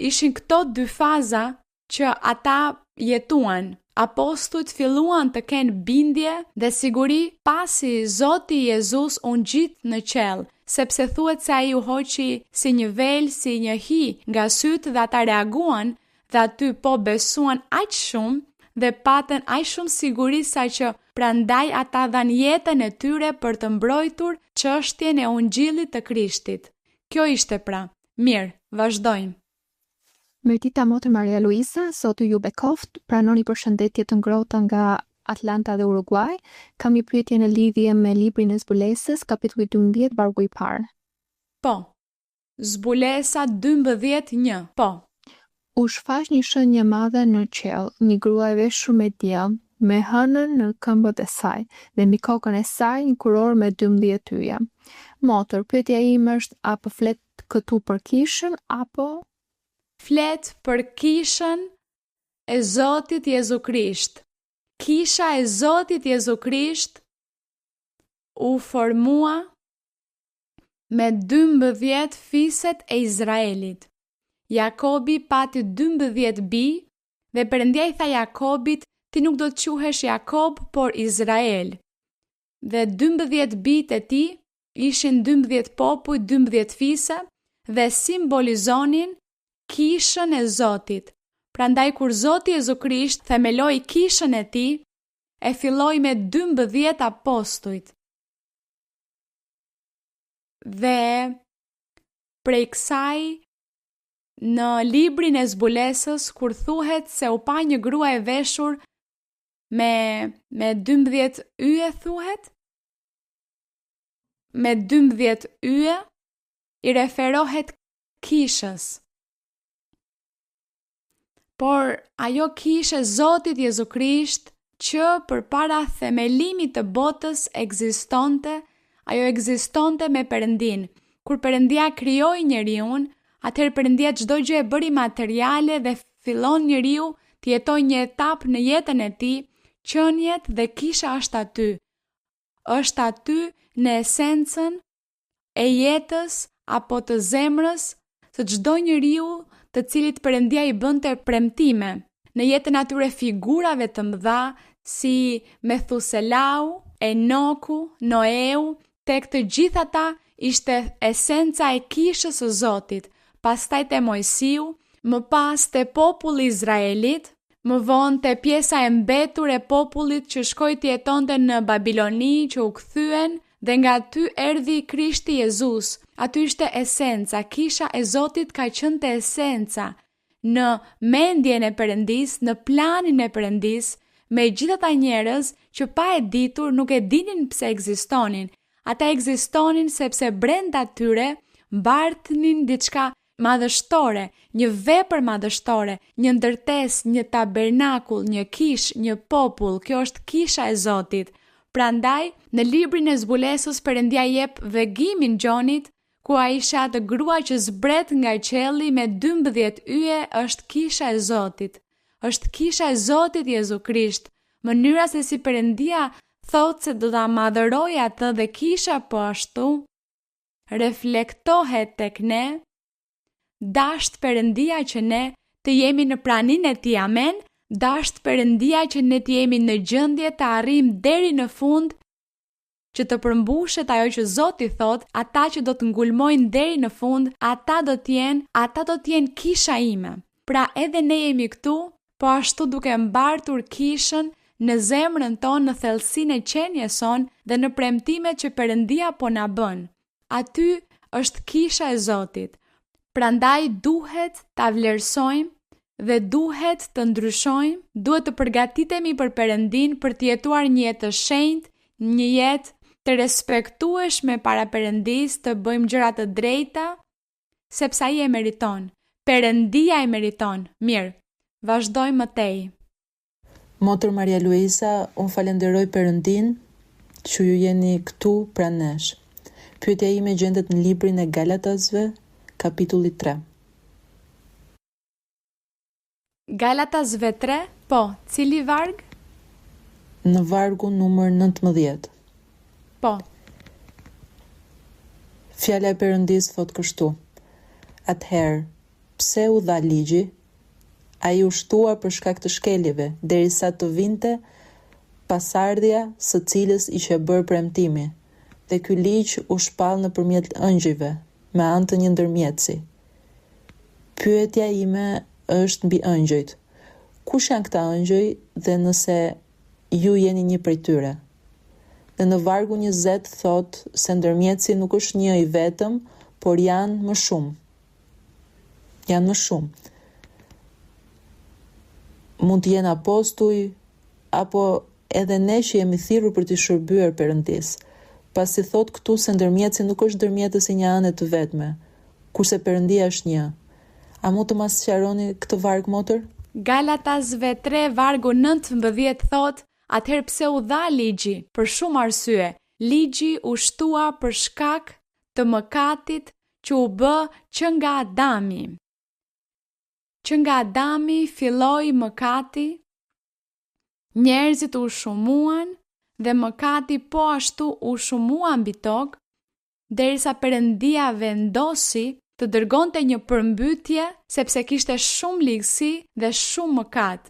Ishin këto 2 faza që ata jetuan. Apostujt filluan të kenë bindje dhe siguri pasi Zoti Jezus u ngjit në qell, sepse thuhet se ai u hoqi si një vel, si një hi nga sytë, dhe ata reaguan dhe aty po besuan aq shumë dhe patën aq shumë siguri sa që prandaj ata dhanë jetën e tyre për të mbrojtur çështjen e ungjillit të Krishtit. Kjo ishte pra. Mirë, vazhdojmë. Mirëdita motër Maria Luisa, sot ju bekoft, pranoni përshëndetje të ngrohta nga Atlanta dhe Uruguay. Kam një pyetje në lidhje me librin e zbulesës, kapitulli 12, vargu i parë. Po. Zbulesa 12:1. Po. U shfaq një shenjë e madhe në qiell, një grua e veshur me diell, me hënën në këmbët e saj, dhe mbi kokën e saj një kuror me 12 yje. Motër, pyetja ime është, apo flet këtu për kishën, apo... Flet për kishën e Zotit Jezu Krisht. Kisha e Zotit Jezu Krisht u formua me 12 fiset e Izraelit. Jakobi pati 12 bi dhe Perëndia i tha Jakobit, ti nuk do të quhesh Jakob, por Izrael. Dhe 12 bijtë e tij ishin 12 popull, 12 fise dhe simbolizonin kishën e Zotit. Prandaj kur Zoti Jezu Krisht themeloi kishën e tij, e filloi me 12 apostujt. Dhe prej kësaj, në librin e zbulesës, kur thuhet se u pa një grua e veshur me 12 yje, thuhet? Me 12 yje, i referohet kishës. Por ajo kishë e Zotit Jezu Krisht që përpara themelimit të botës ekzistonte, ajo ekzistonte me Perëndin. Kur Perëndia krijoi njeriun, atëherë Perëndia çdo gjë e bëri materiale dhe fillon njeriu të jetojë një etapë në jetën e tij, qenjet dhe kisha është aty. Është aty në esencën e jetës apo të zemrës së çdo njeriu të cilit Perëndia i bënte premtime. Në jetën atyre figurave të mëdha si Methuselau, Enoku, Noeu, tek të gjitha ata ishte esenca e kishës së Zotit. Pastaj te Mojsiu, më pas te populli i Izraelit, më vonë te pjesa e mbetur e popullit që shkoi të jetonte në Babiloni, që u kthyen, dhe nga aty erdhi Krishti Jezus. Aty ishte esenca, kisha e Zotit ka qenë te esenca, në mendjen e Perëndis, në planin e Perëndis, me gjithë ata njerëz që pa e ditur nuk e dinin pse ekzistonin. Ata ekzistonin sepse brenda tyre mbartnin diçka madhështore, një vepër madhështore, një ndërtesë, një tabernakull, një kishë, një popull. Kjo është kisha e Zotit. Prandaj, në librin e zbulesës Perëndia jep vegimin Gjonit, ku ai isha atë grua që zbret nga qielli me 12 yje, është kisha e Zotit. Është kisha e Zotit Jezu Krisht. Mënyra se si Perëndia thotë se do ta madhëroj atë dhe kisha po ashtu reflektohet tek ne. Dasht Perëndia që ne të jemi në praninë e tij, amen. Dasht Perëndia që ne të jemi në gjendje të arrijmë deri në fund, që të përmbushet ajo që Zoti thot, ata që do të ngulmojnë deri në fund, ata do të jenë kisha ime. Pra edhe ne jemi këtu, po ashtu duke mbartur kishën në zemrën tonë, në thellësinë e qenies son dhe në premtimet që Perëndia po na bën. Aty është kisha e Zotit. Prandaj duhet ta vlerësojmë dhe duhet të ndryshojmë, duhet të përgatitemi për Perëndin, për të jetuar një jetë të shenjtë, një jetë të respektueshme para Perëndis, të bëjmë gjëra të drejta, sepse ai e meriton. Perëndia e meriton. Mirë, vazhdojmë më tej. Motër Maria Luisa, unë falenderoj Perëndin që ju jeni këtu pranë nesh. Pyetja ime gjendet në librin e Galatasve, kapitulli 3. Galatasve 3, po, cili varg? Në vargu numër 19. Po. Fjala e Perëndis thot kështu: Atëherë, pse u dha ligji? Ai u shtua për shkak të shkeljeve, derisa të vinte pasardhja së cilës ishte bërë premtimi. Dhe ky ligj u shpall nëpërmjet ëngjëjve, me anë të një ndërmjetësi. Pyetja ime është mbi ëngjëjt. Kush janë këta ëngjëj dhe nëse ju jeni një prej tyre. Dhe në vargu 20 thot se ndërmjetësi nuk është një i vetëm, por janë më shumë. Janë më shumë. Mund të jenë apostuj, apo edhe ne që jemi thirrur për të shërbyer Perëndis. Pasi thot këtu se ndërmjetësi nuk është ndërmjetësi një anë të vetme, kurse Perëndia është një. A mund të ma sqaroni këtë varg, motër? Galatasve 3 vargu 19 thot, atëherë pse u dha ligji për shumë arsye. Ligji u shtua për shkak të mëkatit që u bë që nga Adami. Që nga Adami filloi mëkati, njerëzit u shumuan dhe mëkati po ashtu u shumua mbi tokë, derisa Perëndia vendosi të dërgonte një përmbytje sepse kishte shumë ligësi dhe shumë mëkat.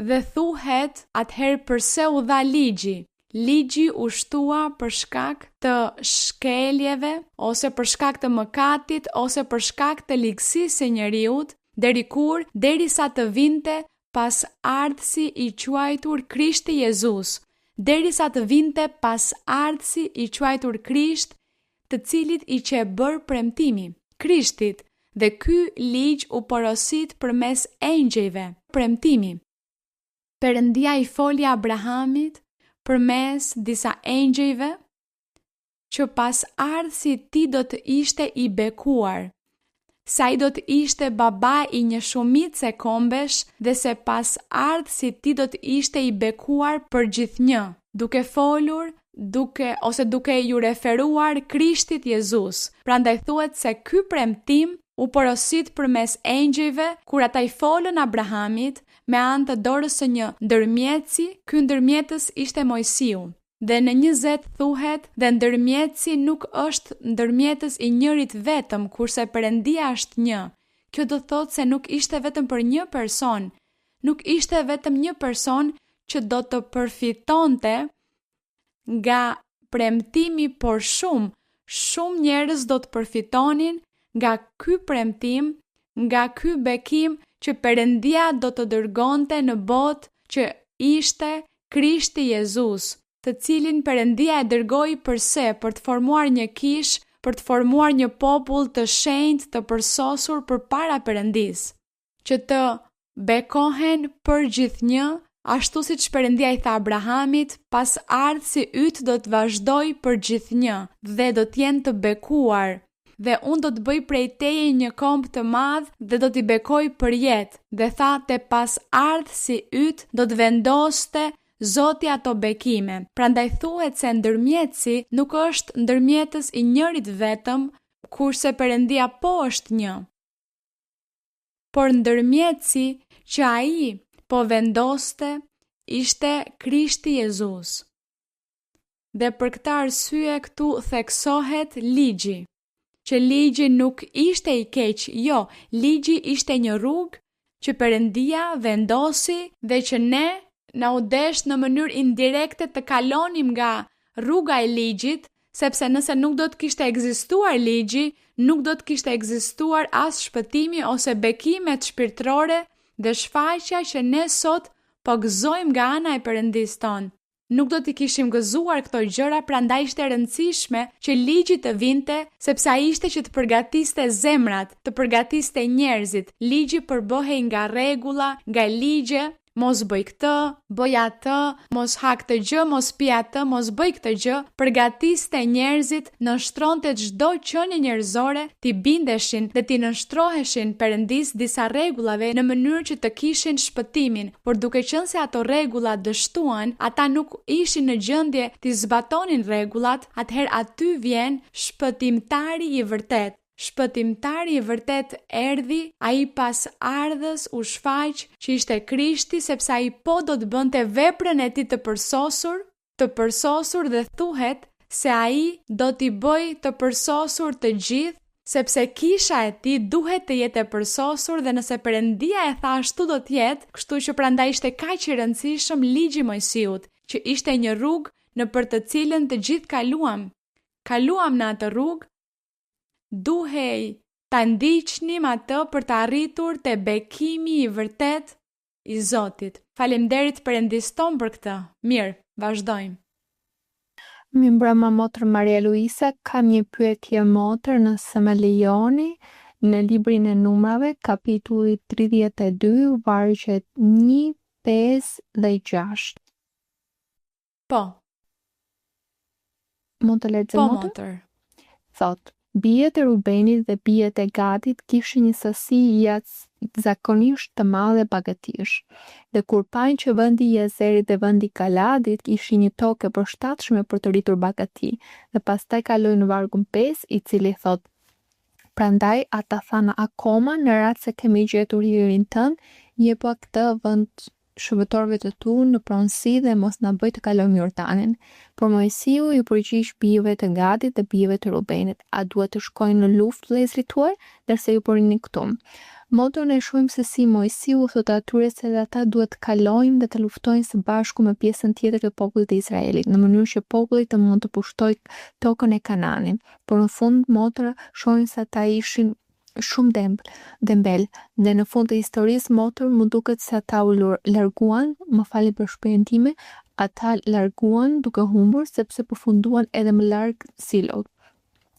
Dhe thuhet atëherë pse u dha ligji. Ligji u shtua për shkak të shkeljeve, ose për shkak të mëkatit, ose për shkak të ligësisë së njeriut, derisa të vinte pas ardhësi i quajtur Krishti Jezus, derisa të vinte pas ardhësi i quajtur Krisht, të cilit i që bërë premtimi Krishtit, dhe ky ligj u porosit përmes engjëjve, premtimi. Perëndia i foli Abrahamit përmes disa engjëjve që pas ardhësit ti do të ishte i bekuar, sa i do të ishte baba i një shumicë kombesh dhe se pas ardhësit ti do të ishte i bekuar për gjithnjë, duke folur, duke ju referuar Krishtit Jezus. Prandaj thuhet se ky premtim u porosit përmes engjëjve kur ata i folën Abrahamit me anë të dorës së një ndërmjetësi, ky ndërmjetës ishte Mojsiu. Dhe në 20 thuhet, dhe ndërmjetësi nuk është ndërmjetës i njërit vetëm, kurse Perëndia është një. Kjo do thotë se nuk ishte vetëm për një person, nuk ishte vetëm një person që do të përfitonte nga premtimi, por shumë njerëz do të përfitonin nga ky premtim, nga ky bekim që Perëndia do të dërgonte në botë, që ishte Krishti Jezus, të cilin Perëndia e dërgoi përse për të formuar një kishë, për të formuar një popull të shenjtë, të përsosur përpara Perëndisë, që të bekohen për gjithnjë, ashtu siç Perëndia i tha Abrahamit, pas ardhësi yt do të vazhdoj për gjithnjë dhe do të jenë të bekuar. Dhe unë do të bëj prej teje një komb të madh dhe do t'i bekoj për jetë. Dhe tha te pas ardhësi yt do të vendoste Zoti ato bekime. Prandaj thuhet se ndërmjetësi nuk është ndërmjetës i njërit vetëm, kurse Perëndia po është një. Por ndërmjetësi që ai po vendoste ishte Krishti Jezus. Dhe për këtë arsye këtu theksohet ligji. Që ligji nuk ishte i keq, jo, ligji ishte një rrugë që Perëndia vendosi dhe që ne na u desh në mënyrë indirekte të kalonim nga rruga e ligjit, sepse nëse nuk do të kishte ekzistuar ligji, nuk do të kishte ekzistuar as shpëtimi ose bekimet shpirtërore dhe shfaqja që ne sot po gëzojmë nga ana e Perëndisë tonë. Nuk do t'i kishim gëzuar këto gjëra, prandaj ishte e rëndësishme që ligji të vinte, sepse ai ishte që të përgatiste zemrat, të përgatiste njerëzit. Ligji përbohej nga rregulla, nga ligje, mos bëj këtë, bëj atë, mos ha këtë gjë, mos pi atë, mos bëj këtë gjë, përgatiste njerëzit, nënshtronte çdo qenie njerëzore, t'i bindeshin dhe t'i nënshtroheshin Perëndisë disa rregullave në mënyrë që të kishin shpëtimin, por duke qenë se ato rregulla dështuan, ata nuk ishin në gjendje t'i zbatonin rregullat, atëherë aty vjen shpëtimtari i vërtet. Shpëtimtari i vërtet erdhi, ai pas ardhës u shfaq që ishte Krishti, sepse ai po do të bënte veprën e tij të përsosur dhe thuhet se ai do t'i bëj të përsosur të gjithë, sepse kisha e tij duhet të jetë e përsosur dhe nëse Perëndia e tha ashtu do të jetë, kështu që prandaj ishte kaq i rëndësishëm ligji Mojsiut, që ishte një rrugë në për të cilën të gjithë kaluam. Kaluam në atë rrugë. Duhej ta ndiqnim atë për të arritur te bekimi i vërtet, i Zotit. Faleminderit Perëndis ton për këtë. Mirë, vazhdojmë. Mi mbrëma motër Maria Luisa, kam një pyetje motër, nëse më lejoni, në librin e numrave, kapitulli 32, vargjet 1, 5 dhe 6. Po. Mund të lexoj Po, motër? motër. Thot, bijet e Rubenit dhe bijet e Gadit kishin një sasi zakonisht të madhe pagatish. Dhe kur pajnë që vendi i Jezerit dhe vendi i Galadit kishin një tokë e përshtatshme për të rritur bagati, dhe pastaj kaloi në vargun 5, i cili thot: prandaj ata thanë akoma në rast se kemi gjetur hirin tënd, jepo këtë vend shërbëtorëve të tu në pronësi dhe mos na bëj të kalojmë Jordanin. Por Mojsiu i përgjigj bijve të Gadit dhe bijve të Rubenit: a duhet të shkojnë në luftë vëllezërit tuaj, ndërsa ju po rini këtu? Moton e shohim se si Mojsiu thot atyre se ata duhet të kalojnë dhe të luftojnë së bashku me pjesën tjetër të popullit të Izraelit, në mënyrë që populli të mund të pushtojë tokën e Kananit. Por në fund motra shohin se ata ishin shumë dembel, dhe në fund të historisë motor më duket se ata u larguan, më fali për shprehjen time, ata larguan duke humbur sepse përfunduan edhe më larg Silot,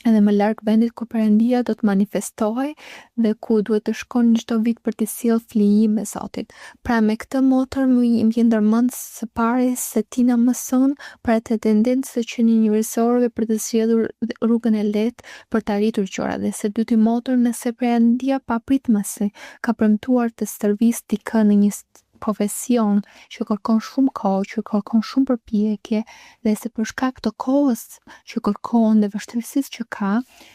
edhe më larg vendit ku Perëndia do të manifestohej dhe ku duhet të shkon çdo vit për të sjellë flijim me Zotit. Pra me këtë motor më vjen ndërmend së pari se ti na mëson për atë tendencë që një njerëzorëve për të sjellur rrugën e lehtë për të arritur gjëra, dhe së dyti motor nëse Perëndia papritmësi ka premtuar të stërvisë dikë në një profesion që kërkon shumë kohë, që kërkon shumë përpjekje, dhe se për shkak të kohës që kërkon dhe vështirësisë që ka,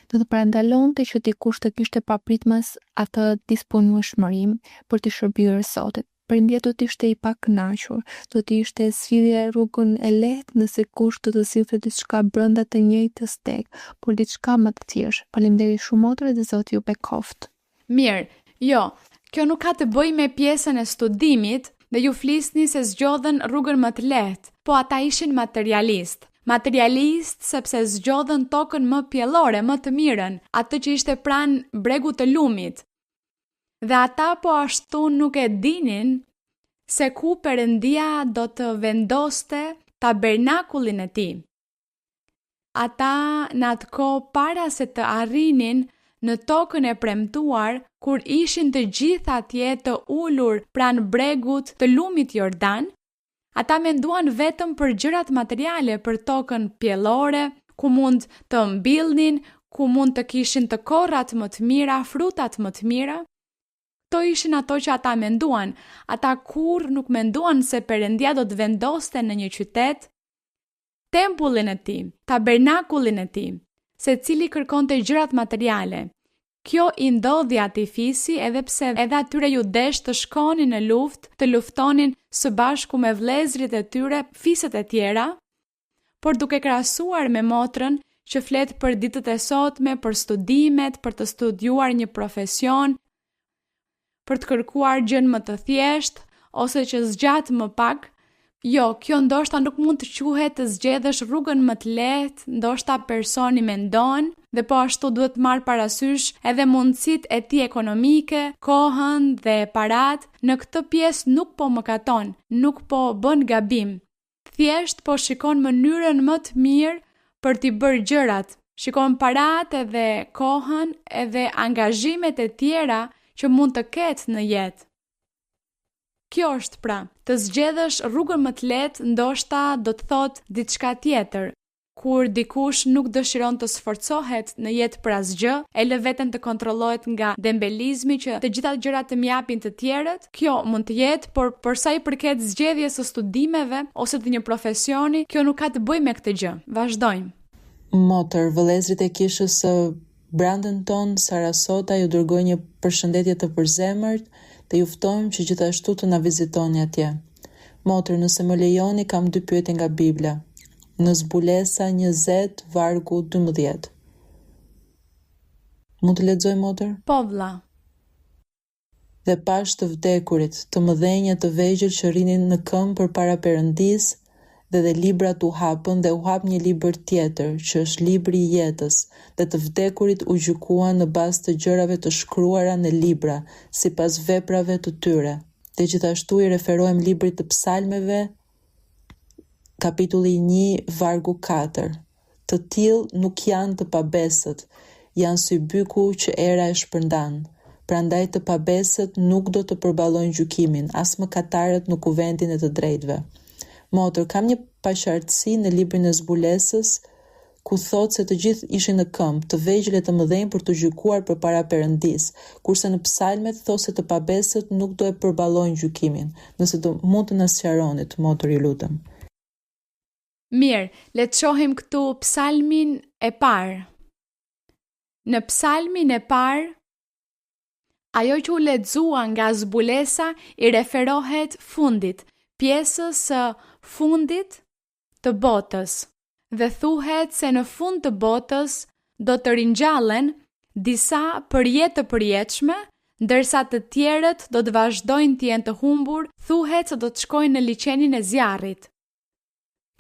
do të parandalonte që dikush të kishte papritmas atë disponueshmërim për të shërbyer Zotit. Perëndia do të ishte i pakënaqur, do të ishte sfidhje rrugën e lehtë nëse kush do të sillte diçka brenda të njëjtës tek, por diçka më të thjeshtë. Faleminderit shumë motor dhe Zoti ju bekoft. Mirë, jo, kjo nuk ka të bëjë me pjesën e studimit dhe ju flisni se zgjodhen rrugën më të lehtë, po ata ishin materialist. Materialist sepse zgjodhen tokën më pjellore, më të mirën, atë që ishte pranë bregut të lumit. Dhe ata po ashtu nuk e dinin se ku Perëndia do të vendoste tabernakullin e tij. Ata në atë kohë para se të arrinin në tokën e premtuar, kur ishin të gjithë atje të ulur pranë bregut të lumit Jordan, ata menduan vetëm për gjërat materiale, për tokën pjellore, ku mund të mbillnin, ku mund të kishin të korrat më të mira, frutat më të mira. Këto ishin ato që ata menduan. Ata kur nuk menduan se Perëndia do të vendoste në një qytet tempullin e tij, tabernakullin e tij, se cili kërkonte gjërat materiale. Kjo i ndodhi atij fisi edhe pse edhe atyre ju desh të shkonin në luftë, të luftonin së bashku me vëllezërit e tyre, fiset e tjera, por duke krahasuar me motrën që flet për ditët e sotme, për studimet, për të studiuar një profesion, për të kërkuar gjën më të thjeshtë ose që zgjat më pak. Jo, kjo ndoshta nuk mund të quhet të zgjedhësh rrugën më të lehtë, ndoshta personi mendon, dhe po ashtu duhet marr parasysh edhe mundësitë e tij ekonomike, kohën dhe parat. Në këtë pjesë nuk po mëkaton, nuk po bën gabim. Thjesht po shikon mënyrën më të mirë për t'i bërë gjërat. Shikon parat edhe kohën edhe angazhimet e tjera që mund të ketë në jetë. Kjo është pra, të zgjedhësh rrugën më të lehtë, ndoshta do të thotë diçka tjetër. Kur dikush nuk dëshiron të sforcohet në jetë për asgjë, e lë veten të kontrollohet nga dembelizmi që të gjitha gjërat të mjapin të tjerët, kjo mund të jetë, por për sa i përket zgjedhjes së studimeve ose të një profesioni, kjo nuk ka të bëjë me këtë gjë. Vazhdojmë. Motër, vëllezërit e kishës së brandën ton, Sarasota, ju dërgoj një përshëndetje të përzemërt, dhe ju ftojmë që gjithashtu të na vizitoni atje. Motër, nëse më lejoni, kam 2 pyetje nga Bibla. Në Zbulesa 20, vargu 12. Mund të lexoj, motër? Po, vlla. Dhe pash të vdekurit, të mëdhenj të vegjël që rinin në këmbë përpara Perëndisë, dhe librat u hapën dhe u hap një libër tjetër, që është libri i jetës, dhe të vdekurit u gjykuan në bazë të gjërave të shkruara në libra, sipas veprave të tyre. Dhe gjithashtu I referohem librit të psalmeve, kapitulli 1, vargu 4. Të tillë nuk janë të pabesët, janë si byku që era e shpërndan. Prandaj të pabesët nuk do të përballojnë gjykimin, as mëkatarët në kuvendin e të drejtëve. Motor, kam një paqartësi në librin e zbulesës, ku thot se të gjithë ishin në këmbë, të vegjël e të mëdhenj për të gjykuar përpara Perëndis, kurse në psalmet thot se të pabesët nuk do e përballojnë gjykimin. Nëse do mund të na sqaronit, Motor, ju lutem. Mirë, le të shohim këtu psalmin e parë. Në psalmin e parë, ajo që u lexua nga zbulesa I referohet fundit, pjesës së fundit të botës, dhe thuhet se në fund të botës do të ringjallen disa përjetë të përjetshme, ndërsa të tjerët do të vazhdojnë të jenë të humbur, thuhet se do të shkojnë në liçenin e zjarrit.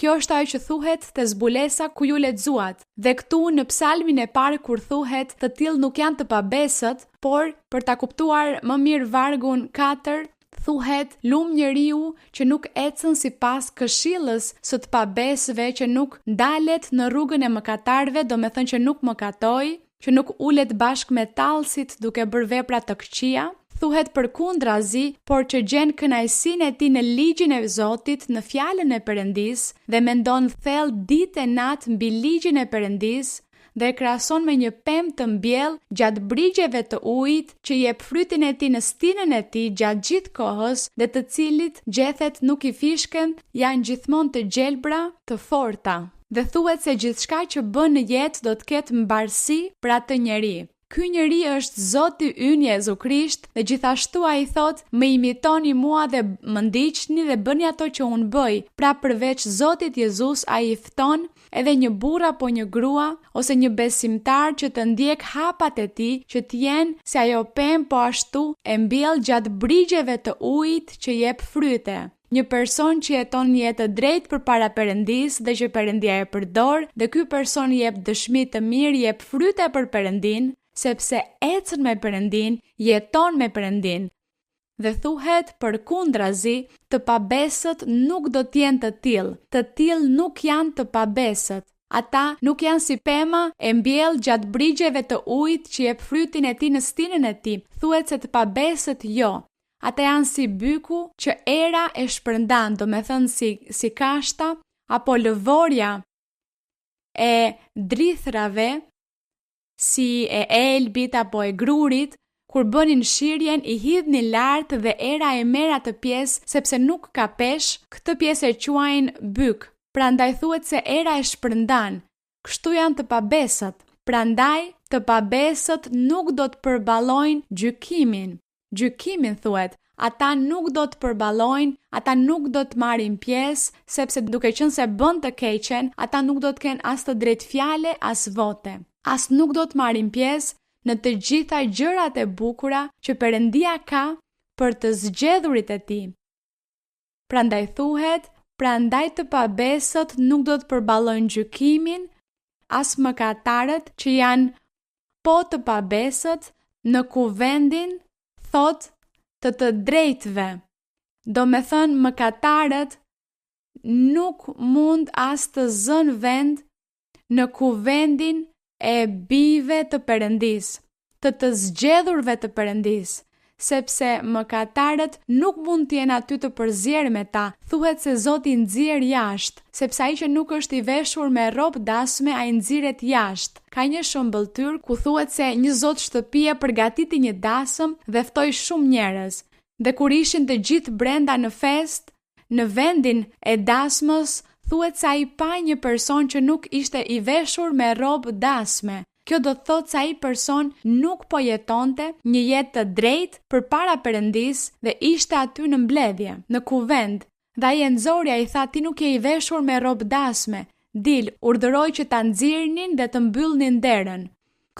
Kjo është ajo që thuhet te zbulesa ku ju lexuat. Dhe këtu në psalmin e parë kur thuhet të tillë nuk janë të pabesët, por për ta kuptuar më mirë vargun 4, thuhet lum njeriu që nuk ecën sipas këshillës së të pabesëve, që nuk ndalet në rrugën e mëkatarëve, domethënë që nuk mëkatoi, që nuk ulet bashkë me tallësit duke bërë vepra të këqija. Thuhet përkundrazi, por që gjen kënaqësinë e tij në ligjin e Zotit, në fjalën e Perëndis, dhe mendon thellë ditë e natë mbi ligjin e Perëndis, dhe e krahason me një pemë të mbjellë gjatë brigjeve të ujit që jep frytin e tij në stinën e tij gjatë gjithë kohës, dhe të cilit gjethet nuk I fishken, janë gjithmonë të gjelbra, të forta. Dhe thuhet se gjithçka që bën në jetë do të ketë mbarësi për atë njeri. Ky njeri është Zoti ynë Jezu Krisht, dhe gjithashtu ai thot, më imitoni mua dhe më ndiqni dhe bëni ato që unë bëj. Pra përveç Zotit Jezus ai I fton edhe një burr apo një grua ose një besimtar që të ndjek hapat e tij, që të jenë si ajo pemë, po ashtu e mbjell gjatë brigjeve të ujit që jep fryte. Një person që jeton një jetë të drejtë përpara Perëndis dhe që Perëndia e përdor, dhe ky person jep dëshmi të mirë, jep fryte për Perëndin, sepse ecën me Perëndin, jeton me Perëndin. Dhe thuhet përkundrazi, të pabesët nuk do të jenë të tillë nuk janë të pabesët. Ata nuk janë si pema e mbjell gjatë brigjeve të ujit që jep frytin e tij në stinën e tij. Thuhet se të pabesët jo. Ata janë si byku që era e shpërndan, domethënë si kashta apo lëvorja e drithrave, si e elbit apo e grurit, kur bënin shirjen I hidhnin lart dhe era e merr atë pjesë sepse nuk ka peshë, këtë pjesë e quajnë byk. Prandaj thuhet se era e shpërndan. Kështu janë të pabesët. Prandaj të pabesët nuk do të përballojnë gjykimin. Gjykimin thuhet, ata nuk do të përballojnë, ata nuk do të marrin pjesë, sepse duke qenë se bën të keqen, ata nuk do të kenë as të drejtë fjale, as vote. As nuk do të marrin pjesë në të gjitha gjërat e bukura që Perëndia ka për të zgjedhurit e tij. Prandaj thuhet, prandaj të pabesët nuk do të përballojnë gjykimin, as mëkatarët që janë po të pabesët në kuvendin, thot, të drejtëve. Domethënë mëkatarët nuk mund as të zënë vend në kuvendin e bijve të Perëndis, të zgjedhurve të Perëndis, sepse mëkatarët nuk mund të jenë aty të përzier me ta. Thuhet se Zoti nxjerr jashtë, sepse ai që nuk është I veshur me rrobë dasme, ai nxirret jashtë. Ka një shëmbëltyr ku thuhet se një zot shtëpie përgatiti një dasëm dhe ftoi shumë njerëz. Dhe kur ishin të gjithë brenda në fest, në vendin e dasmës, thuhet se ai pa një person që nuk ishte I veshur me rrobë dasme. Kjo do të thotë se ai person nuk po jetonte një jetë të drejtë përpara Perëndis dhe ishte aty në mbledhje, në kuvend. Dhe ai e nxori, ai tha, ti nuk je I veshur me rrobë dasme. Dil, urdhëroi që ta nxirrnin dhe të mbyllnin derën.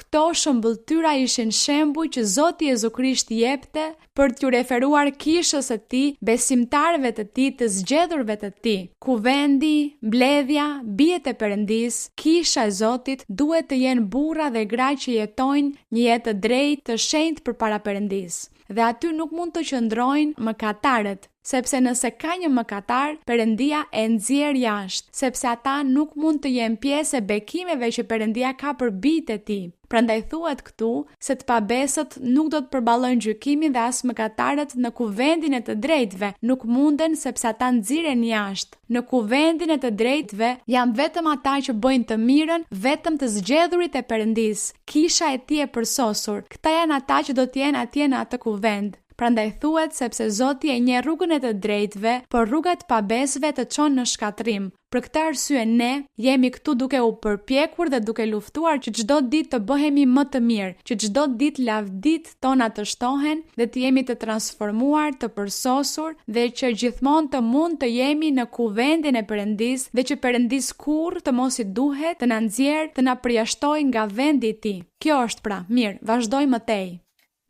Këto shëmbëltyra ishin shembuj që Zoti Jezu Krisht jepte për t'ju referuar kishës së tij, besimtarëve të tij, të zgjedhurve të tij. Kuvendi, mbledhja, bijet e Perëndis, kisha e Zotit duhet të jenë burra dhe gra që jetojnë një jetë të drejtë, të shenjtë përpara Perëndis. dhe aty nuk mund të qëndrojnë mëkatarët, sepse nëse ka një mëkatar, Perëndia e nxjerr jashtë, sepse ata nuk mund të jenë pjesë e bekimeve që Perëndia ka për bijtë e tij. Prandaj thuhet këtu se të pabesët nuk do të përballojnë gjykimin dhe as mëkatarët në kuvendin e të drejtëve, nuk munden sepse ata nxiren jashtë. Në kuvendin e të drejtëve janë vetëm ata që bëjnë të mirën, vetëm të zgjedhurit e Perëndisë, kisha e tij e përsosur. Këta janë ata që do të jenë atje në atë kuvend. Prandaj thuhet sepse Zoti e njeh rrugën e të drejtëve, por rrugat pabesëve të çon në shkatrim. Për këtë arsye ne jemi këtu duke u përpjekur dhe duke luftuar që çdo ditë të bëhemi më të mirë, që çdo ditë lavdit tona të shtohen dhe të jemi të transformuar, të përsosur dhe që gjithmonë të mund të jemi në kuvendin e Perëndisë dhe që Perëndis kurrë të mos i duhet të na nxjerrë, të na përjashtojë nga vendi i tij. Kjo është pra, mirë, vazhdojmë më tej.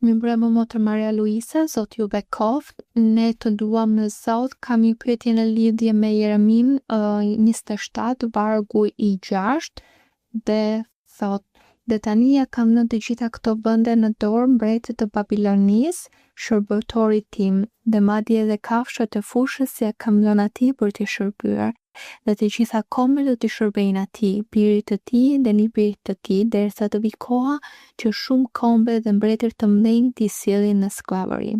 Mi mbrëmë motër Maria Luisa, Zot ju bekoft, ne të duam në Zot, kam një pyetje në lidhje me Jeremin 27, vargu i 6, dhe thot, dhe tani ja kam në të gjitha këto vende në dorë mbretët të Babilonisë, shërbëtorit tim, dhe madje edhe kafshët e fushës ja kam lënë atij për t'i shërbyer. Dhe të gjitha kombet do t'i shërbejnë atij, birit të tij dhe nipirit të tij, derisa të vi koha që shumë kombe dhe mbretër të mëdhenj t'i sjellin në sklavëri.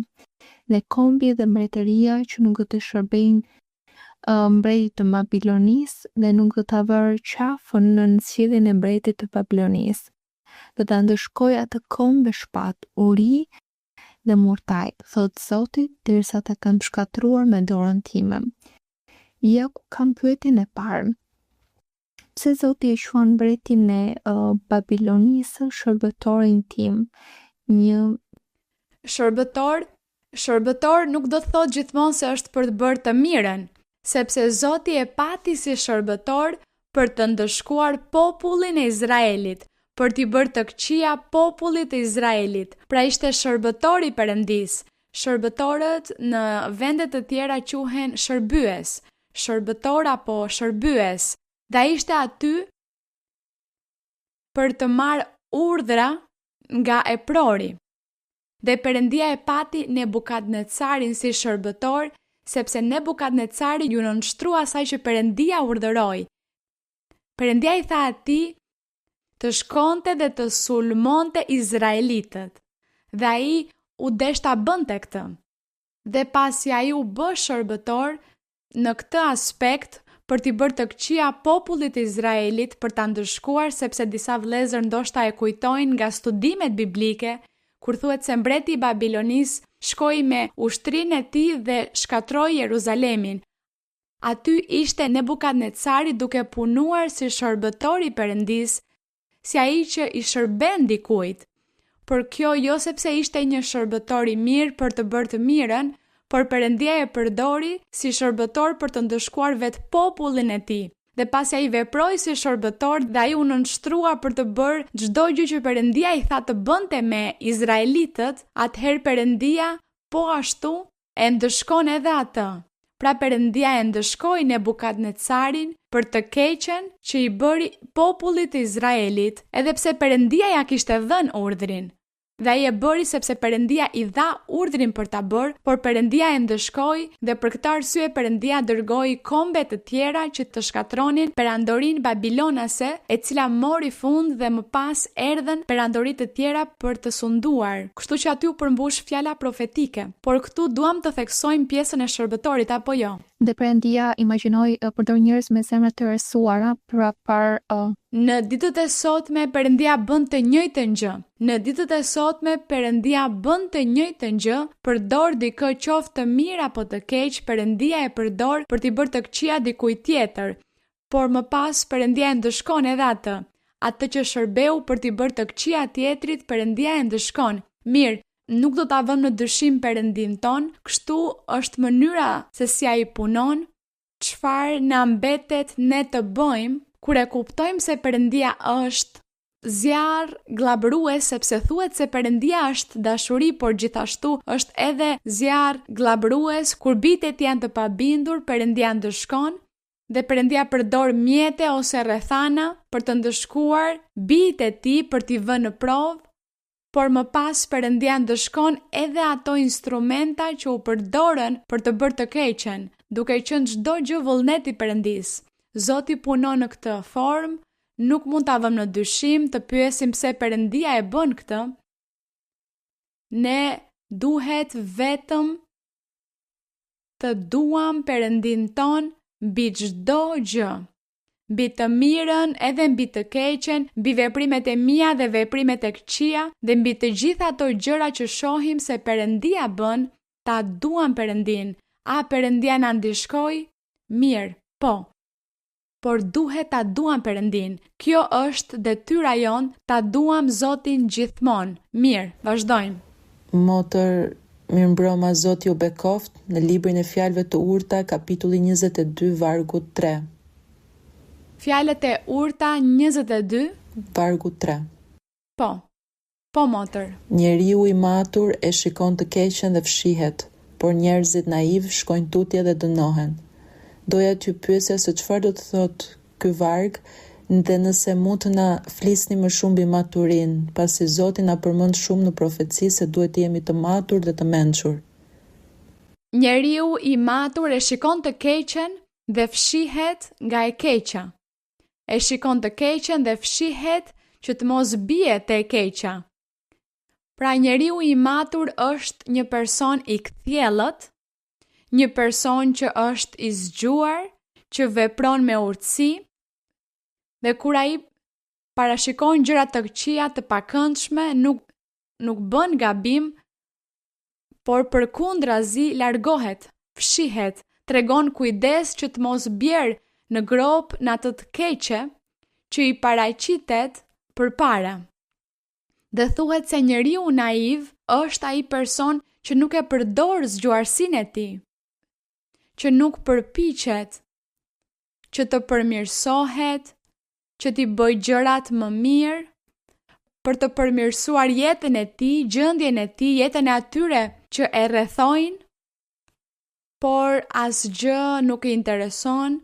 Dhe kombi dhe mbretëria që nuk do të shërbejnë mbretit të Babilonisë dhe nuk do ta vërë qafën në sjelljen e mbretit të Babilonisë. Do ta ndëshkoj atë komb me shpatë, uri dhe murtaj, thot Zoti, derisa ta kam shkatruar me dorën time. Ja ku kam pyetjen e parë. Pse Zoti e quan mbretin e Babilonisë shërbëtorin tim? Një shërbëtor nuk do të thotë gjithmonë se është për të bërë të mirën, sepse Zoti e pati si shërbëtor për të ndëshkuar popullin e Izraelit, për t'i bërë të këqija popullit të Izraelit. Pra ishte shërbëtor i Perëndisë. Shërbëtorët në vende të tjera quhen shërbyes, shërbëtor apo shërbyes. Dhe ai ishte aty për të marrë urdhra nga eprori. Dhe Perëndia e pati Nebukadnecarin si shërbëtor, sepse Nebukadnecari ju nënshtrua asaj që Perëndia urdhëroi. Perëndia i tha atij të shkonte dhe të sulmonte izraelitët. Dhe ai u desh ta bënte këtë. Dhe pasi ai u bë shërbëtor në këtë aspekt për t'i bërë të këqija popullit të Izraelit, për ta ndëshkuar, sepse disa vëllezër ndoshta e kujtojnë nga studimet biblike, kur thuhet se mbreti i Babilonisë shkoi me ushtrinë e tij dhe shkatroi Jeruzalemin. Aty ishte Nebukadnecari duke punuar si shërbëtor i Perëndisë, si ai që i shërben dikujt. Por kjo jo sepse ishte një shërbëtor i mirë për të bërë të mirën, por Perëndia e përdori si shërbëtor për të ndëshkuar vetë popullin e tij. Dhe pasi ai veproi si shërbëtor dhe ai u nënshtrua për të bërë çdo gjë që Perëndia i tha të bënte me izraelitët, atëherë Perëndia po ashtu e ndëshkon edhe atë. Pra Perëndia e ndëshkoi Nebukadnecarin për të keqen që i bëri popullit të Izraelit, edhe pse Perëndia ja kishte dhënë urdhrin. Dhe ai e bëri sepse Perëndia i dha urdhrin për ta bërë, por Perëndia e ndëshkoi dhe për këtë arsye Perëndia dërgoi kombe të tjera që të shkatronin perandorinë babilonase, e cila mori fund dhe më pas erdhën perandori të tjera për të sunduar. Kështu që aty u përmbush fjala profetike. Por këtu duam të theksojmë pjesën e shërbëtorit apo jo? Dhe Perëndia imagjinoi përdor njerëz me zemra të rësuara Në ditët e sotme Perëndia bën të njëjtën gjë. Në ditët e sotme Perëndia bën të njëjtën gjë, përdor dikë qoftë të mirë apo të keq, Perëndia e përdor për t'i bërë të këqija dikujt tjetër. Por më pas Perëndia e ndëshkon edhe atë që shërbeu për t'i bërë të këqija tjetrit, Perëndia e ndëshkon. Mirë, nuk do ta vëmë në dyshim Perëndin ton, kështu është mënyra se si ai punon, çfarë na mbetet ne të bëjmë kur e kuptojmë se Perëndia është zjarr glabërues, sepse thuhet se Perëndia është dashuri, por gjithashtu është edhe zjarr glabërues. Kur bitet janë të pabindur, Perëndia ndëshkon dhe Perëndia përdor mjete ose rrethana për të ndëshkuar bijtë e tij, për t'i vënë në provë, por më pas Perëndia ndëshkon edhe ato instrumenta që u përdorën për të bërë të keqen, duke qenë çdo gjë vullnet i Perëndis. Zoti punon në këtë formë, nuk mund ta vëmë në dyshim të pyesim pse Perëndia e bën këtë. Ne duhet vetëm të duam Perëndin ton mbi çdo gjë, mbi të mirën edhe mbi të keqen, mbi veprimet e mia dhe veprimet e këqija dhe mbi të gjitha ato gjëra që shohim se Perëndia bën, ta duam Perëndin. A Perëndia na ndihkoj? Mirë, po. Por duhet ta duam Perëndin. Kjo është detyra jon, ta duam Zotin gjithmonë. Mirë, vazhdojmë. Motër, mirëmbrëma, Zoti ju bekoft në librin e fjalëve të urta, kapitulli 22, vargu 3. Fjalët e urta 22, vargu 3. Po motër. Njeriu i matur e shikon të keqen dhe fshihet, por njerëzit naiv shkojnë tutje dhe dënohen. Doja t'ju pyesja se çfarë do të thotë ky varg dhe nëse mund të na flisni më shumë mbi maturin, pasi Zoti na përmend shumë në profeci se duhet të jemi të matur dhe të mençur. Njeriu i matur e shikon të keqen dhe fshihet nga e keqja. E shikon të keqen dhe fshihet që të mos bie te e keqja. Pra njeriu i matur është një person i kthjellët, një person që është i zgjuar, që vepron me urtësi, dhe kur ai parashikon gjëra të këqija të pakëndshme, nuk bën gabim, por përkundrazi largohet, fshihet, tregon kujdes që të mos bjerë në grop në atë të keqe që i paraqitet përpara. Dhe thuhet se njeriu naiv është ai person që nuk e përdor zgjuarsinë e tij, që nuk përpiqet që të përmirësohet, që t'i bëj gjërat më mirë, për të përmirësuar jetën e tij, gjendjen e tij, jetën e atyre që e rrethojnë, por asgjë nuk i intereson,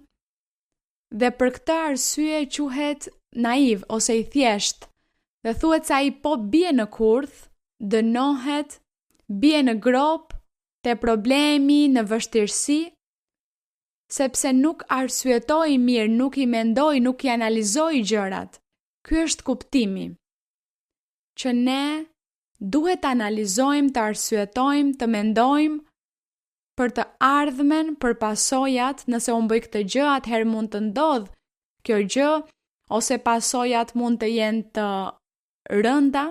dhe për këtë arsye quhet naiv ose i thjesht, dhe thuhet se ai po bie në kurth, dënohet, bie në grop, te problemi, në vështirësi, sepse nuk arsyetoi mirë, nuk i mendoi, nuk i analizoi gjërat. Ky është kuptimi. Që ne duhet të analizojmë, të arsyetojmë, të mendojmë për të ardhmen, për pasojat, nëse unë bëj këtë gjë, atëherë mund të ndodhë kjo gjë, ose pasojat mund të jenë të rënda.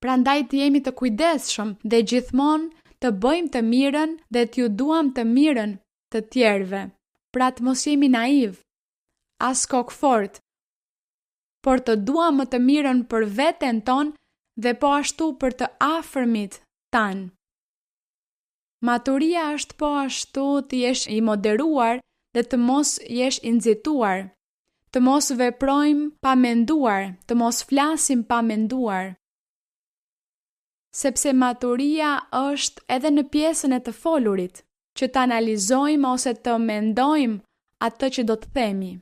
Prandaj të jemi të kujdesshëm dhe gjithmonë të bëjmë të mirën dhe t'ju duam të mirën të tjerëve. Pra të mos jemi naiv, as kokfort, por të duam më të mirën për veten tonë dhe po ashtu për të afërmit tanë. Maturia është po ashtu të jesh i moderuar dhe të mos jesh i nxituar, të mos veprojmë pa menduar, të mos flasim pa menduar. Sepse maturia është edhe në pjesën e të folurit, që të analizojmë ose të mendojmë atë që do të themi.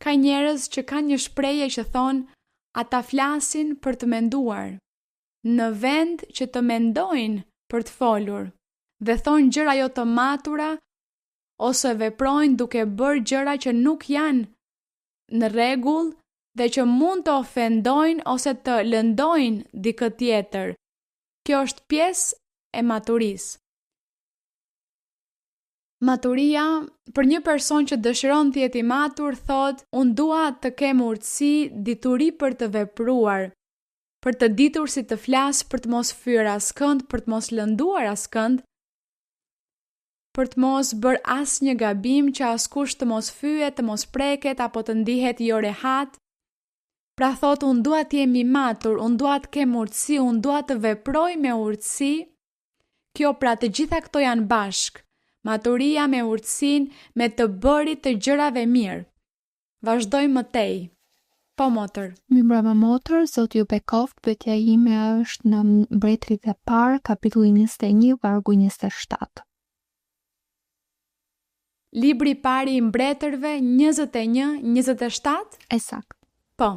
Ka njerëz që kanë një shprehje që thonë, ata flasin për të menduar, në vend që të mendojnë për të folur, dhe thonë gjëra jo të matura, ose veprojnë duke bërë gjëra që nuk janë në rregull dhe që mund të ofendojnë ose të lëndojnë dikë tjetër. Kjo është pjesë e maturisë. Maturia, për një person që dëshiron të jetë i matur, thotë, unë dua të kem urtësi, dituri për të vepruar, për të ditur si të flas, për të mos fyer askënd, për të mos lënduar askënd, për të mos bërë asnjë gabim që askush të mos fyet, të mos preket apo të ndihet jo rehat. Pra thotë, unë dua të jem i matur, unë dua të kem urtësi, unë dua të veproj me urtësi. Kjo pra të gjitha këto janë bashk. Maturia me urtësin, me të bërit të gjërave mirë. Vazhdoj më tej. Po motër. Mirëmbrëma motër, Zoti ju bekoft. Pyetja ime është në Mbretërit e parë, kapitulli 21, vargu 27. Libri i parë i Mbretërve 21-27? Ësakt. Po.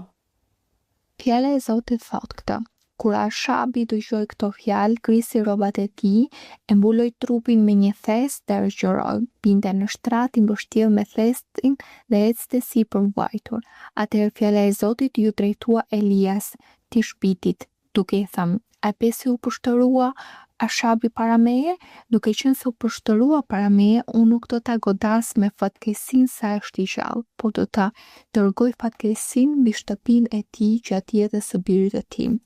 Fjala e Zotit thot këtë. Kur Arshabi dëgjoi këto fjalë, grisi rrobat e tij, e mbuloi trupin me një thes dhe rëgjëroi. Binte në shtrat i mbështjell me thesin dhe ecte si i përmbajtur. Atëherë fjala e Zotit ju drejtua Elias, Tishbitit, duke i thënë: "A pesi u pushtërua Arshabi para meje? Duke qenë se u pushtërua para meje, unë nuk do ta godas me fatkeqësinë sa është i gjallë, po do ta dërgoj fatkeqësinë mbi shtëpinë e tij gjatë jetës së birit të tij."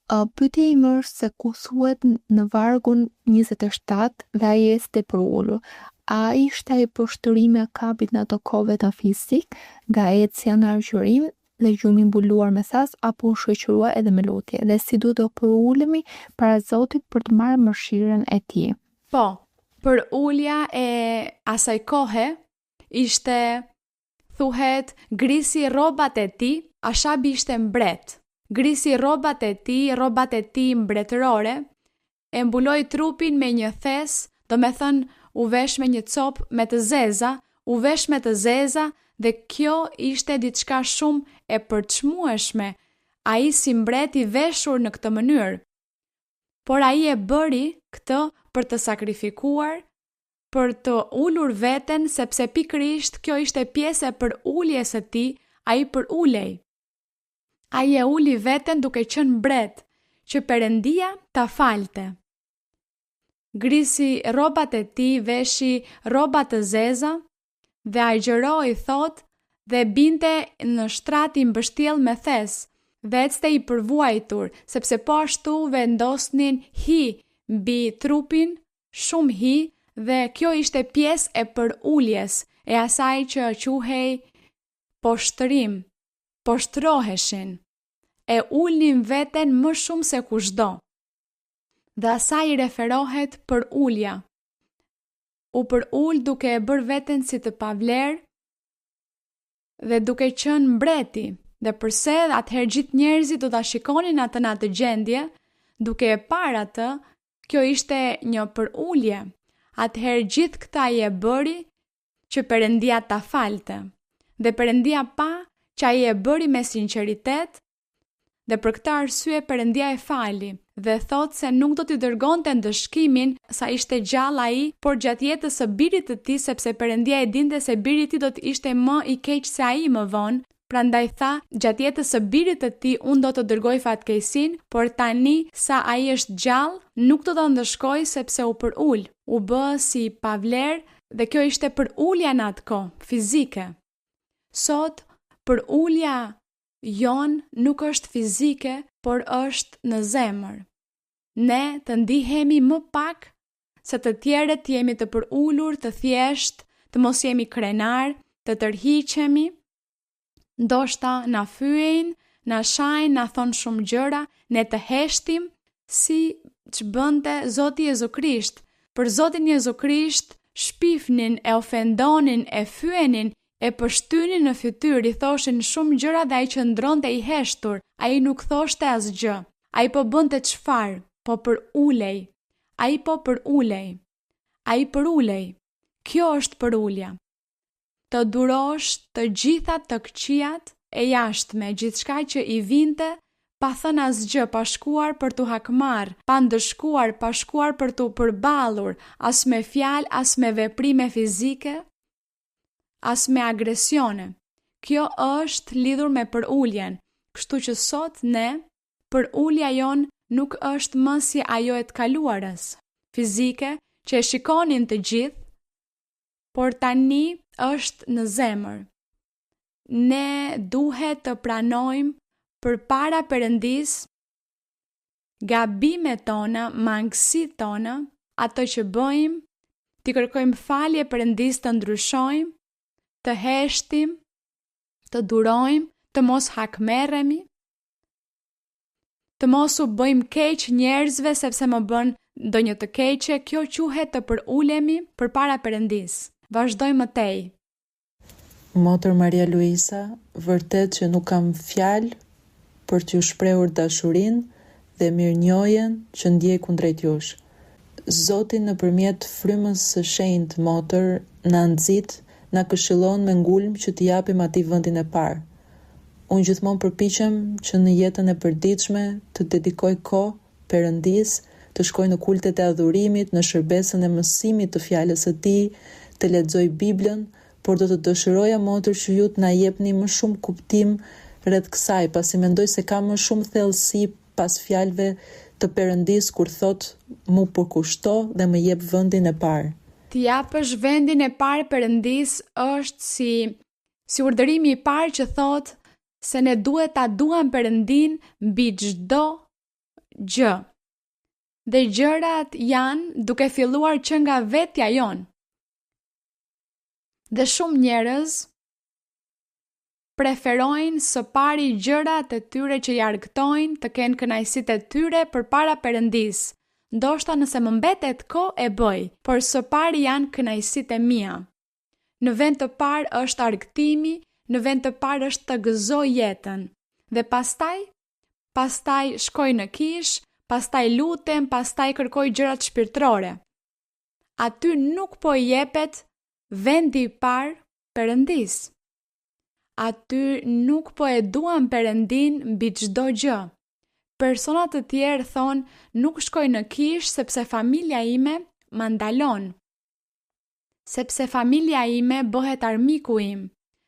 Pyetja ime është se ku thuhet në vargun 27 dhe ai ecte për ulur. A ishte ai pushtërimi Akabit në ato kohëve në fizik, nga ecja në argjërim dhe gjumi mbuluar me thas, apo u shoqërua edhe me lutje? Dhe si duhet të përulemi para Zotit për të marrë mëshirën e tij? Po, për ulja e asaj kohe ishte, thuhet, grisi rrobat e tij. Arshabi ishte mbret. Grisi rrobat e tij mbretërore, e mbuloi trupin me një thes, do me thënë u vesh me një copë me të zeza, dhe kjo ishte diçka shumë e përçmueshme, ai si mbret i veshur në këtë mënyrë. Por ai e bëri këtë për të sakrifikuar, për të ulur veten, sepse pikërisht kjo ishte pjesë e përuljes së tij, ai përulej. Ai e uli veten duke qenë mbret, që Perëndia ta falte. Grisi rrobat e tij, veshi rroba të zeza dhe agjëroi, thot, dhe binte në shtrat i mbështjell me thes, dhe ecte i përvuajtur, sepse po ashtu vendosnin hi mbi trupin, shumë hi, dhe kjo ishte pjesë e përuljes e asaj që quhej poshtërim. Poshtroheshin, e ulnin veten më shumë se kushdo. Dhe asaj i referohet për ulja. U për ul duke e bërë veten si të pavler dhe duke qenë mbreti. Dhe përse atëherë gjithë njerëzit do ta shikonin atë në atë gjendje, duke e parë atë, kjo ishte një për ulje. Atëherë gjithë këta i e bëri që Perëndia ta falte. Dhe Perëndia pa që ai e bëri me sinqeritet, dhe për këtë arsye Perëndia e fali dhe thot se nuk do t'i dërgonte ndëshkimin sa ishte gjallë ai, por gjatë jetës së birit të tij, sepse Perëndia e dinte se biri i tij do të ishte më i keq se ai më vonë. Prandaj tha, gjatë jetës së birit të tij unë do të dërgoj fatkeqësinë, por tani sa ai është gjallë, nuk do ta ndëshkoj sepse u përul. U bë si pavler dhe kjo ishte përulja në atë kohë, fizike. Sot për ulja jon nuk është fizike, por është në zemër. Ne të ndihemi më pak se të tjerët, jemi të përulur, të thjesht, të mos jemi krenar, të tërhiqemi, ndoshta na fyejnë, na shajnë, na thonë shumë gjëra, ne të heshtim si që bënte Zoti Jezu Krisht. Për Zotin Jezu Krisht shpifnin, e ofendonin, e fyenin, e pështynin në fytyrë, i thoshin shumë gjëra dhe ai qëndronte i heshtur, ai nuk thoshte asgjë. Ai po bënte çfarë? Po për ulej. Ai po për ulej. Ai për ulej. Kjo është për ulja. Të durosh të gjitha të këqijat e jashtme, gjithçka që i vinte, pa thënë asgjë, pa shkuar për t'u hakmarr, pa ndëshkuar, pa shkuar për t'u përballur, as me fjalë, as me veprime fizike, as me agresione. Kjo është lidhur me përuljen, kështu që sot ne, përulja jon nuk është më si ajo e të kaluarës, fizike, që e shikonin të gjithë, por tani është në zemër. Ne duhet të pranojmë përpara Perëndis gabimet tona, mangësitë tona, ato që bëjmë, t'i kërkojmë falje Perëndis, të ndryshojmë, të heshtim, të durojmë, të mos hakmerremi, të mos u bëjmë keq njerëzve sepse më bën ndonjë të keqe. Kjo quhet të përulemi përpara Perëndis. Vazhdoj më tej. Motër Maria Luisa, vërtet që nuk kam fjalë për t'ju shprehur dashurinë dhe mirënjohjen që ndjej kundrejt jush. Zoti nëpërmjet frymës së shenjtë, Motër, na nxit, na këshillon me ngulm që t'i japim atij vendin e parë. Unë gjithmonë përpiqem që në jetën e përditshme të dedikoj kohë Perëndis, të shkoj në kultet e adhurimit, në shërbesën e mësimit të fjalës së Tij, të lexoj Biblën, por do të dëshiroja motër që ju të na jepni më shumë kuptim rreth kësaj, pasi mendoj se ka më shumë thellësi pas fjalëve të Perëndis kur thot mu përkushto dhe më jep vendin e parë. Të japësh vendin e parë Perëndis është si urdhërimi i parë që thot se ne duhet ta duam Perëndin mbi çdo gjë. Dhe gjërat janë duke filluar që nga vetja jonë. Dhe shumë njerëz preferojnë së pari gjërat e tyre që i argëtojnë të kenë kënaqësitë e tyre përpara Perëndis. Ndoshta nëse më mbetet kohë e bëj, por së pari janë kënaqësitë e mia. Në vend të parë është argëtimi, në vend të parë është të gëzoj jetën. Dhe pastaj shkoj në kish, pastaj lutem, pastaj kërkoj gjërat shpirtërore. Aty nuk po i jepet vendi i parë Perëndis. Aty nuk po e duam Perëndin mbi çdo gjë. Persona të tjerë thonë, nuk shkoj në kish sepse familja ime ma ndalon. Sepse familja ime bëhet armiku im.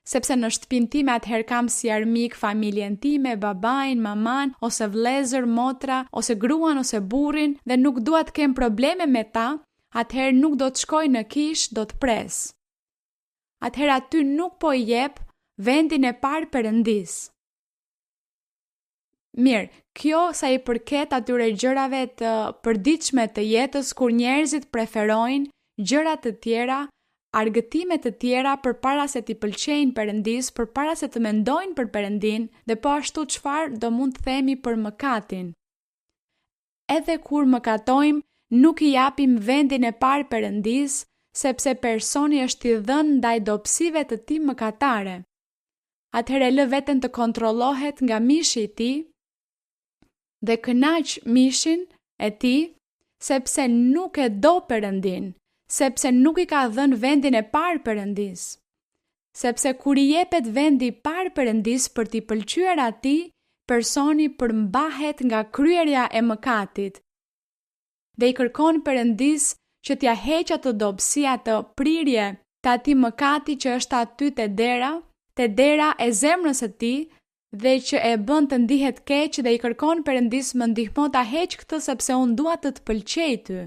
Sepse në shtëpinë time atëherë kam si armik familjen time, babain, maman, ose vëllezër, motra, ose gruan, ose burrin, dhe nuk dua të kem probleme me ta, atëherë nuk do të shkoj në kish, do të pres. Atëherë aty nuk po i jep vendin e parë Perëndis. Mirë, kjo sa i përket atyre gjërave të përditshme të jetës kur njerëzit preferojnë gjëra të tjera, argëtime të tjera përpara se t'i pëlqejnë Perëndis, përpara se të mendojnë për Perëndin, dhe po ashtu çfarë do mund të themi për mëkatin. Edhe kur mëkatojmë, nuk i japim vendin e parë Perëndis, sepse personi është i dhënë ndaj dobësive të tij mëkatare. Atëherë lë veten të kontrollohet nga mishi i tij dhe kënaq mishin e tij, sepse nuk e do Perëndin, sepse nuk i ka dhënë vendin e parë Perëndis. Sepse kur i jepet vendi i parë Perëndis për t'i pëlqyer atij, personi përmbahet nga kryerja e mëkatit dhe i kërkon Perëndis që t'ja heqë atë dobësi, atë prirje të atij mëkati që është aty te dera e zemrës së tij, dhe që e bën të ndihet keq, dhe i kërkon Perëndis më ndihmo ta heq këtë sepse unë dua të të pëlqej ty.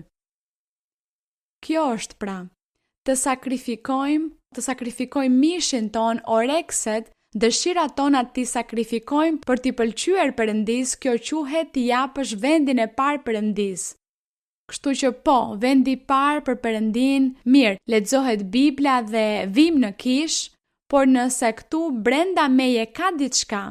Kjo është pra, të sakrifikojmë mishin ton, orekset, dëshirat tona t'i sakrifikojmë për t'i pëlqyer Perëndis, kjo quhet t'i japësh vendin e parë Perëndis. Kështu që po, vendi i parë për Perëndin, mirë, lexohet Bibla dhe vim në kish, por nëse këtu brenda meje ka diçka,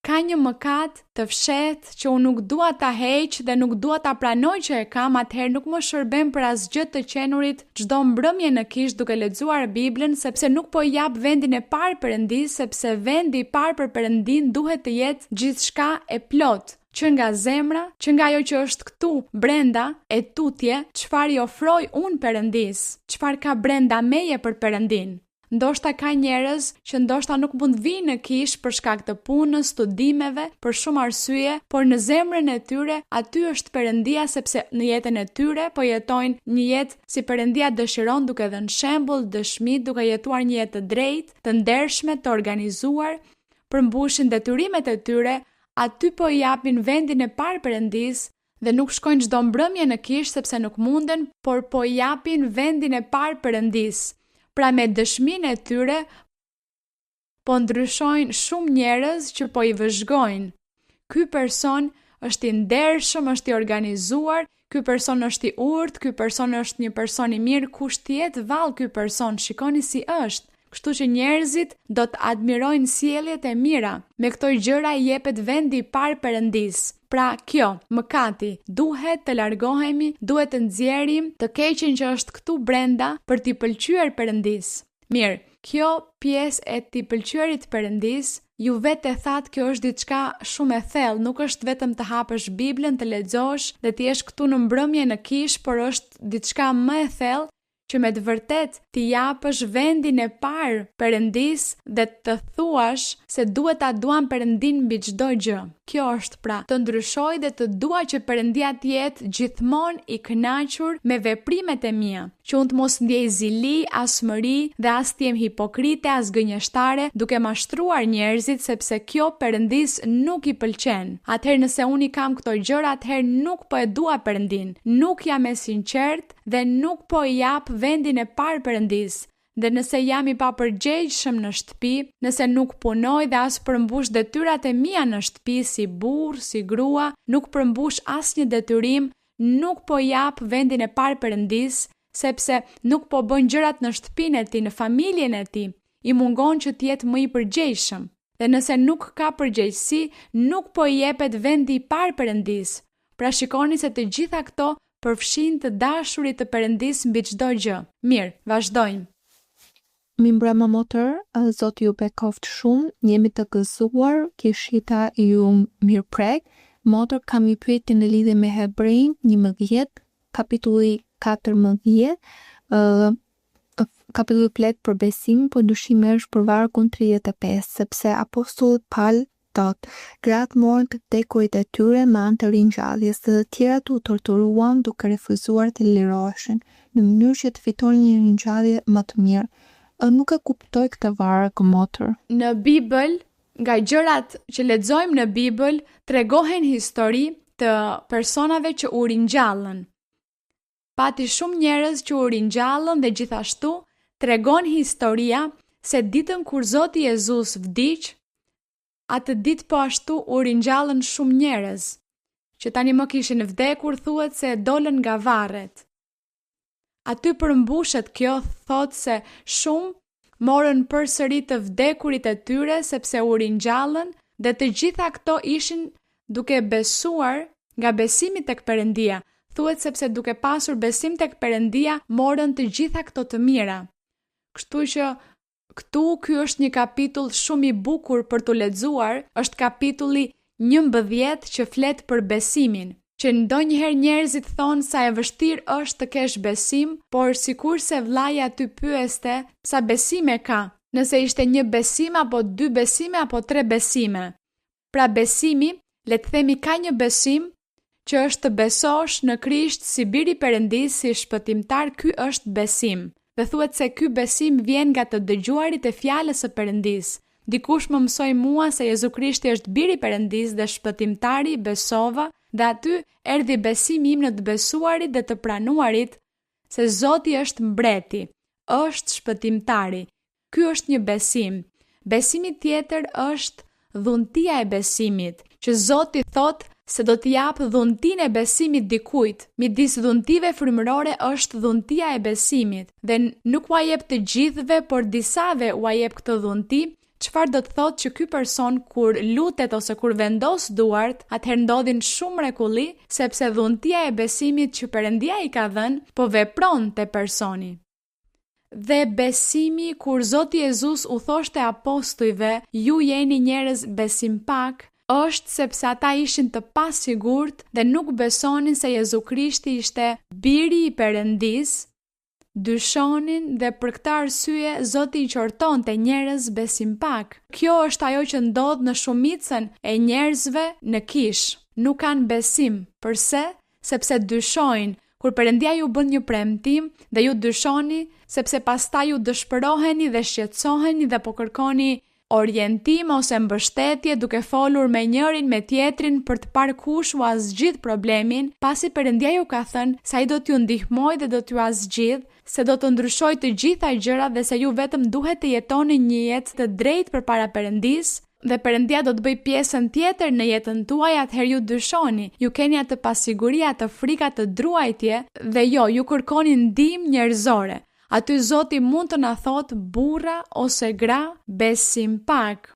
ka një mëkat të fshehtë që unë nuk dua ta heq dhe nuk dua ta pranoj që e kam, atëherë nuk më shërben për asgjë të qenurit çdo mbrëmje në kish duke lexuar Biblën, sepse nuk po jap vendin e parë Perëndis, sepse vendi i parë për Perëndin duhet të jetë gjithçka e plot, që nga zemra, që nga ajo që është këtu brenda e tutje, çfarë i ofroj unë Perëndis, çfarë ka brenda meje për Perëndin. Ndoshta ka njerëz që ndoshta nuk mund vinë në kish për shkak të punës, studimeve, për shumë arsye, por në zemrën e tyre aty është Perëndia, sepse në jetën e tyre po jetojnë një jetë si Perëndia dëshiron, duke dhënë shembull, dëshmi, duke jetuar një jetë të drejtë, të ndershme, të organizuar, përmbushin detyrimet e tyre. Aty po i japin vendin e parë Perëndis dhe nuk shkojnë çdo mbrëmje në kish sepse nuk munden, por po i japin vendin e parë Perëndis. Pra me dëshminë e tyre po ndryshojnë shumë njerëz që po i vëzhgojnë. Ky person është i ndershëm, është i organizuar, ky person është i urtë, ky person është një person i mirë, kush tjetë vallë ky person, shikoni si është. Kështu që njerëzit do të admirojnë sjelljet e mira. Me këto gjëra i jepet vendi i parë Perëndis. Pra kjo, mëkati, duhet të largohemi, duhet të nxjerrim të keqen që është këtu brenda për t'i pëlqyer Perëndis. Mirë, kjo pjesë e t'i pëlqyerit Perëndis, ju vetë e thatë kjo është diçka shumë e thellë, nuk është vetëm të hapësh Biblën, të lexosh dhe të jesh këtu në mbrëmje në kish, por është diçka më e thellë që me të vërtet t'i japësh vendin e parë Perëndis dhe të thuash se duhet ta duam Perëndin mbi çdo gjë. Kjo është pra të ndryshoj dhe të dua që Perëndia të jetë gjithmonë i kënaqur me veprimet e mia, që unë të mos ndjej zili, as smëri dhe as të jem hipokrite, as gënjeshtare, duke mashtruar njerëzit sepse kjo Perëndis nuk i pëlqen. Atëherë nëse unë i kam këto gjëra, atëherë nuk po e dua Perëndin, nuk jam e sinqert dhe nuk po i jap vendin e parë Perëndis. Dhe nëse jam i papërgjegjshëm në shtëpi, nëse nuk punoj dhe as përmbush detyrat e mia në shtëpi si burr, si grua, nuk përmbush asnjë detyrim, nuk po jap vendin e parë Perëndis, sepse nuk po bën gjërat në shtëpinë e tij, në familjen e tij, i mungon që të jetë më i përgjegjshëm. Dhe nëse nuk ka përgjegjësi, nuk po i jepet vendi i parë Perëndis. Pra shikoni se të gjitha këto përfshin të dashurit të Perëndis mbi çdo gjë. Mirë, vazhdojmë. Mi mbrëma motër, Zoti ju bekoft shumë, jemi të gëzuar, kishita ju mirë prek. Motër, kam një pyetje në lidhje me Hebrejnë 11, kapitulli 14, kapitulli plet për besim, po dyshimi është për vargun 35, sepse apostulli Paul thot, gratë morën të dekurit e tyre me anë të ringjalljes, dhe të tjerat u torturuan duke refuzuar të liroheshin, në mënyrë që të fitonin një ringjallje më të mirë. Nuk e kuptoj këtë varg, motër. Në Bibël, nga gjërat që lexojmë në Bibël, tregohen histori të personave që u ringjallën. Pati shumë njerëz që u ringjallën dhe gjithashtu tregon historia se ditën kur Zoti Jezus vdiq, atë ditë po ashtu u ringjallën shumë njerëz, që tani më kishin vdekur, thuhet se dolën nga varret. Aty përmbushet kjo, thot se shumë morën përsëri të vdekurit e tyre sepse u ringjallën dhe të gjitha këto ishin duke besuar nga besimi tek Perëndia. Thuhet sepse duke pasur besim tek Perëndia morën të gjitha këto të mira. Kështu që ky është një kapitull shumë i bukur për të lexuar, është kapitulli 11 që flet për besimin. Që ndonjëherë njerëzit thonë sa e vështirë është të kesh besim, por sikur se vllaja ty pyeste sa besime ka, nëse ishte një besim apo 2 besime apo 3 besime. Pra besimi, le të themi ka një besim që është të besosh në Krisht si biri i Perëndis, si shpëtimtar, ky është besim. Dhe thuhet se ky besim vjen nga të dëgjuarit e fjalës së Perëndis. Dikush më mësoi mua se Jezu Krishti është biri i Perëndis dhe shpëtimtari, besova, dhe aty erdhi besimi im në të besuarit dhe të pranuarit se Zoti është mbreti, është shpëtimtari. Ky është një besim. Besimi tjetër është dhuntia e besimit, që Zoti thotë se do t'i jap dhuntinë e besimit dikujt. Midis dhuntive frymërore është dhuntia e besimit, dhe nuk ua jep të gjithëve, por disave ua jep këtë dhunti. Çfarë do të thotë që ky person kur lutet ose kur vendos duart, atëherë ndodhin shumë mrekulli, sepse dhuntia e besimit që Perëndia i ka dhënë po vepron te personi. Dhe besimi kur Zoti Jezus u thoshte apostujve, ju jeni njerëz besim pak, është sepse ata ishin të pasigurt dhe nuk besonin se Jezu Krishti ishte biri i Perëndis, dyshonin dhe për këtë arsye Zoti i qortonte njerëz besim pak. Kjo është ajo që ndodh në shumicën e njerëzve në kish. Nuk kanë besim. Përse? Sepse dyshojnë. Kur Perëndia ju bën një premtim dhe ju dyshoni, sepse pastaj ju dëshpëroheni dhe shqetësoheni dhe po kërkoni orientim ose mbështetje duke folur me njërin me tjetrin për të parë kush u zgjidh problemin, pasi Perëndia ju ka thënë se ai do t'ju ndihmojë dhe do t'ju zgjidh, se do të ndryshojë të gjitha gjërat dhe se ju vetëm duhet të jetoni një jetë të drejtë përpara Perëndis, dhe Perëndia do të bëj pjesën tjetër në jetën tuaj, atëherë ju dyshoni, ju keni atë pasiguri, atë frikë, atë druajtje dhe ju kërkoni ndihmë njerëzore. Aty Zoti mund të na thotë burra ose gra besim pak.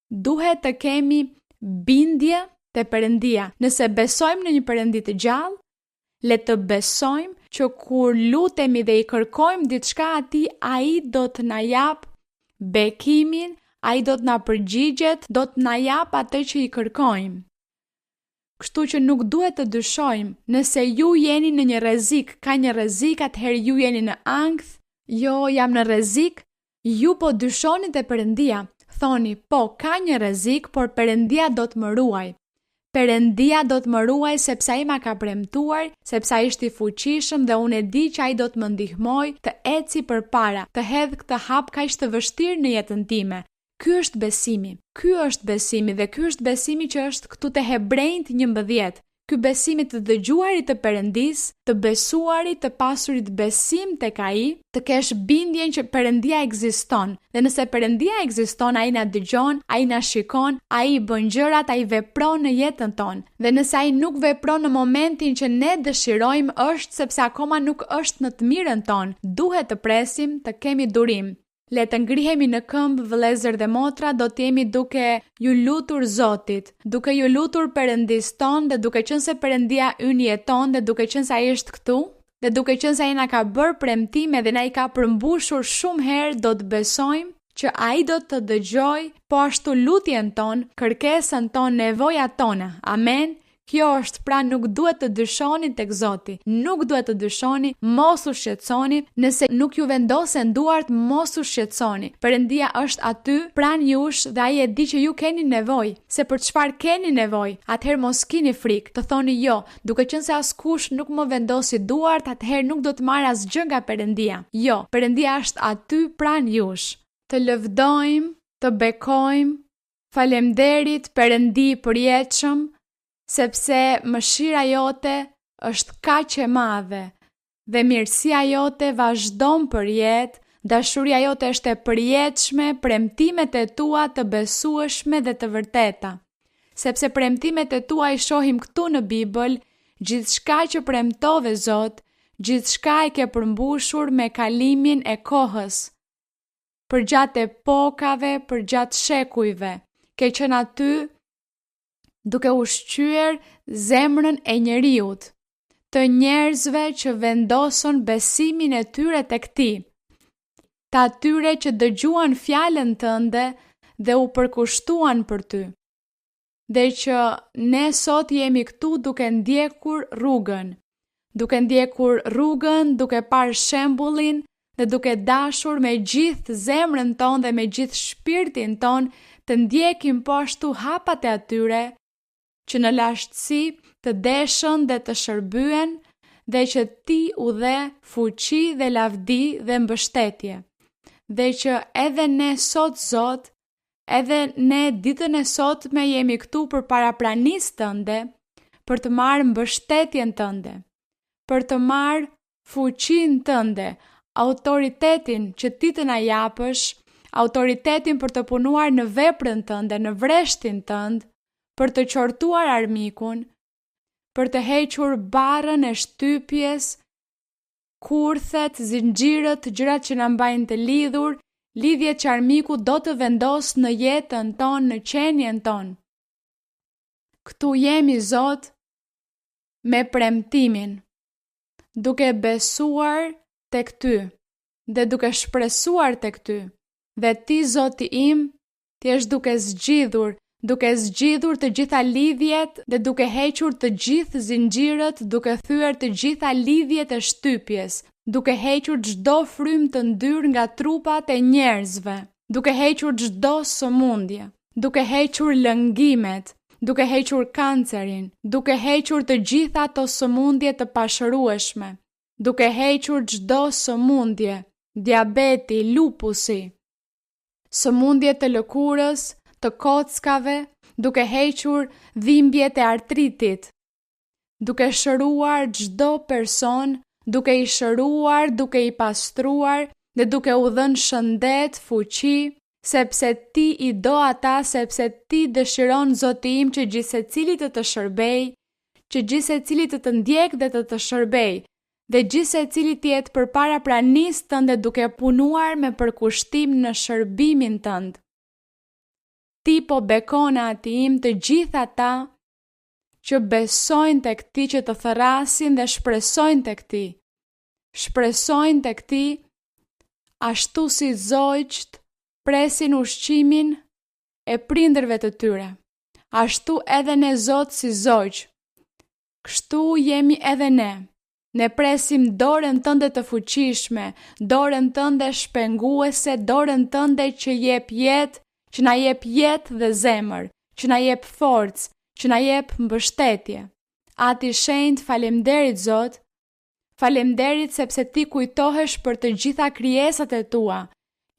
Duhet të kemi bindje te Perëndia. Nëse besojmë në një Perëndi të gjallë, le të besojmë që kur lutemi dhe i kërkojmë diçka atij, ai do të na jap bekimin, ai do të na përgjigjet, do të na jap atë që i kërkojmë. Kështu që nuk duhet të dyshojmë, nëse ju jeni në një rrezik, ka një rrezik, atëherë ju jeni në ankth, jo jam në rrezik, ju po dyshoni te Perëndia. Thoni, po, ka një rrezik, por Perëndia do të më ruaj. Perëndia do të më ruaj sepse ai ma ka premtuar, sepse ai është i fuqishëm dhe unë e di që ai do të më ndihmoj të eci përpara, të hedh këtë hap kaq të vështirë në jetën time. Ky është besimi. Ky është besimi dhe ky është besimi që është këtu te Hebrejt 11. Ky besimi të dëgjuarit të Perëndis, të besuarit, të pasurit besim tek ai, të kesh bindjen që Perëndia ekziston. Dhe nëse Perëndia ekziston, ai na dëgjon, ai na shikon, ai bën gjërat, ai vepron në jetën tonë. Dhe nëse ai nuk vepron në momentin që ne dëshirojmë, është sepse akoma nuk është në të mirën tonë. Duhet të presim, të kemi durim. Le të ngrihemi në këmbë, vëllezër dhe motra, do të jemi duke ju lutur Zotit, duke ju lutur Perëndis ton dhe duke qenë se Perëndia ynë jeton dhe duke qenë se ai është këtu, dhe duke qenë se ai na ka bërë premtime dhe na i ka përmbushur shumë herë, do të besojmë që ai do të dëgjoj po ashtu lutjen ton, kërkesën ton, nevojat tona. Amen. Kjo është, pra nuk duhet të dyshoni tek Zoti, nuk duhet të dyshoni, mos u shqetësoni, nëse nuk ju vendosen duart, mos u shqetësoni. Perëndia është aty pranë jush dhe ai e di që ju keni nevojë, se për çfarë keni nevojë, atëherë mos keni frikë, të thoni jo, duke qenë se askush nuk më vendosi duart, atëherë nuk do të marr asgjë nga Perëndia. Jo, Perëndia është aty pranë jush. Të lëvdojmë, të bekojmë, faleminderit Perëndi i përjetshëm, sepse mëshira jote është kaq e madhe dhe mirësia jote vazhdon për jetë, dashuria jote është e përjetshme, premtimet e tua të besueshme dhe të vërteta. Sepse premtimet e tua i shohim këtu në Bibël, gjithçka që premtove Zot, gjithçka e ke përmbushur me kalimin e kohës. Përgjatë epokave, përgjatë shekujve, ke qenë aty duke ushqyer zemrën e njeriut, të njerëzve që vendosën besimin e tyre tek ti, të atyre që dëgjuan fjalën tënde dhe u përkushtuan për ty. Dhe që ne sot jemi këtu duke ndjekur rrugën, duke parë shembullin dhe duke dashur me gjithë zemrën tonë dhe me gjithë shpirtin tonë të ndjekim po ashtu hapat e atyre që në lashtësi të deshën dhe të shërbyen dhe që ti u dhe fuqi dhe lavdi dhe mbështetje. Dhe që edhe ne sot Zot, edhe ne ditën e sotme jemi këtu për para pranisë tënde, për të marrë mbështetjen tënde, për të marrë fuqinë tënde, autoritetin që ti të na japësh, autoritetin për të punuar në veprën tënde, në vreshtin tënd, për të qortuar armikun, për të hequr barrën e shtypjes, kurthet, zinxhirët, gjërat që na mbajnë të lidhur, lidhjet që armiku do të vendos në jetën tonë, në qenien tonë. Këtu jemi Zot me premtimin, duke besuar tek ty dhe duke shpresuar tek ty. Dhe ti Zoti im, ti je duke zgjidhur të gjitha lidhjet dhe duke hequr të gjithë zinxhirët, duke thyer të gjitha lidhjet e shtypjes, duke hequr çdo frymë të ndyrë nga trupat e njerëzve, duke hequr çdo sëmundje, duke hequr lëngimet, duke hequr kancerin, duke hequr të gjitha ato sëmundje të pashërueshme, duke hequr çdo sëmundje, diabeti, lupusi, sëmundje të lëkurës, të kockave, duke hequr dhimbjet e artritit, duke shëruar çdo person, duke i shëruar, duke i pastruar dhe duke u dhënë shëndet, fuqi, sepse ti i do ata, sepse ti dëshiron Zoti im që gjithsecili të shërbej, që gjithsecili të ndjek dhe të shërbej, dhe gjithsecili të jetë përpara pranisë tënde duke punuar me përkushtim në shërbimin tënd. Ti po bekon ati im të gjitha ata që besojnë tek ti, që të thërrasin dhe shpresojnë tek ti. Shpresojnë tek ti ashtu si zogjt presin ushqimin e prindërve të tyre. Ashtu edhe ne Zot si zogj Kështu jemi edhe ne. Ne presim dorën tënde të fuqishme, dorën tënde shpenguese, dorën tënde që jep jetë, që na jep jetë dhe zemër, që na jep forcë, që na jep mbështetje. Ati shenjtë, faleminderit Zot, faleminderit sepse ti kujtohesh për të gjitha krijesat e tua,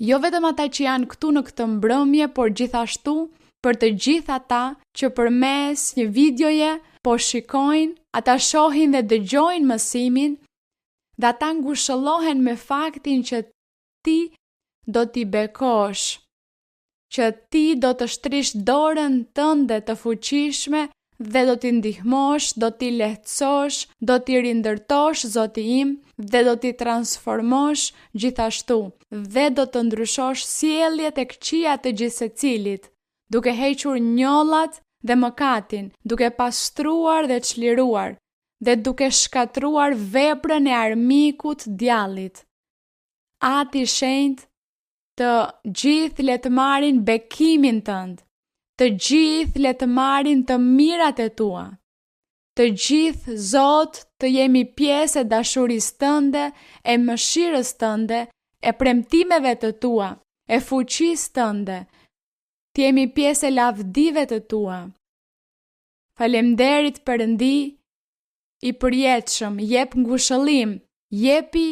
jo vetëm ata që janë këtu në këtë mbrëmje, por gjithashtu për të gjitha ata që përmes një videoje po shikojnë, ata shohin dhe dëgjojnë mësimin, dhe ata ngushëllohen me faktin që ti do t'i bekosh, që ti do të shtrish dorën tënde të fuqishme dhe do t'i ndihmosh, do t'i lehtësosh, do t'i rindërtosh, Zoti im, dhe do t'i transformosh gjithashtu, dhe do të ndryshosh sjelljet e këqija të gjithsecilit, duke hequr njollat dhe mëkatin, duke pastruar dhe çliruar, dhe duke shkatruar veprën e armikut djallit. Ati shenjtë, të gjithë le të marrin bekimin tënd, të gjithë le të marrin të mirat e tua, të gjithë, Zot, të jemi pjesë e dashurisë tënde, e mëshirës tënde, e premtimeve të tua, e fuqisë tënde, të jemi pjesë e lavdive të tua. Faleminderit Perëndi i përjetshëm, jep ngushëllim, jepi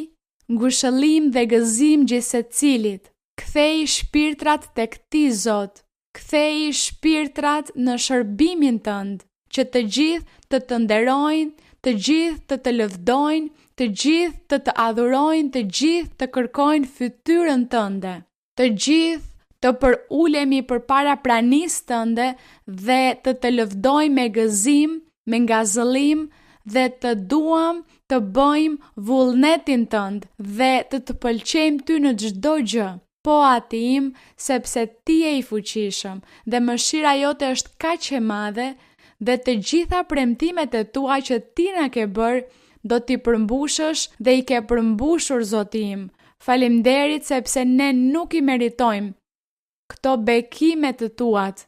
ngushëllim dhe gëzim gjithsecilit. Kthej shpirtrat tek ti, Zot. Kthej shpirtrat në shërbimin tënd, që të gjithë të nderojnë, të gjithë të lëvdojnë, të gjithë të adhurojnë, të gjithë të kërkojnë fytyrën tënde, të gjithë të përulemi përpara pranisë tënde dhe të lëvdojmë me gëzim, me ngazëllim dhe të duam të bëjmë vullnetin tënd dhe të pëlqejmë ty në çdo gjë. Po Ati im, sepse ti je i fuqishëm dhe mëshira jote është kaq e madhe dhe të gjitha premtimet e tua që ti na ke bërë do t'i përmbushësh dhe i ke përmbushur, Zoti im. Faleminderit sepse ne nuk i meritojmë këto bekime të tuat.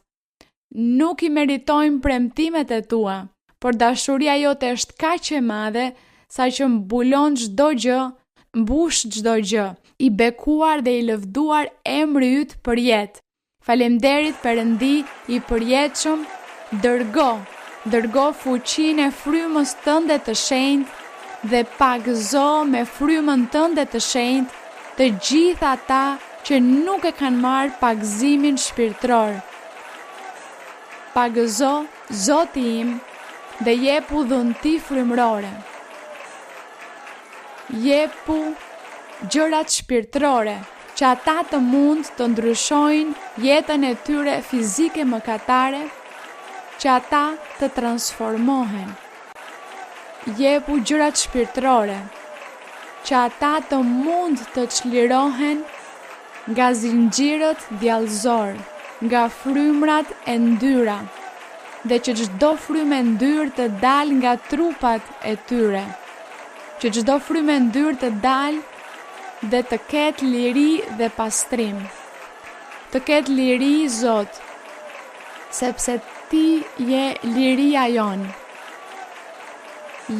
Nuk i meritojmë premtimet e tua, por dashuria jote është kaq e madhe sa që mbulon çdo gjë, mbush çdo gjë. I bekuar dhe i lëvduar emri yt për jetë. Faleminderit Perëndi i përjetshëm, dërgo fuqinë e frymës tënde të shenjtë dhe pagëzo me frymën tënde të shenjtë të gjithë ata që nuk e kanë marrë pagëzimin shpirtëror. Pagëzo, Zoti im, dhe jepu dhunti frymërore. Jepu gjërat shpirtërore, që ata të mund të ndryshojnë jetën e tyre fizike mëkatare, që ata të transformohen. Jepu gjërat shpirtërore, që ata të mund të çlirohen nga zinxhirët djallëzor, nga frymrat e ndyra, dhe që çdo frymë e ndyrë të dalë nga trupat e tyre, që çdo frymë e ndyrë të dalë dhe të ketë liri dhe pastrim. Të ketë liri, Zot, sepse ti je liria jonë.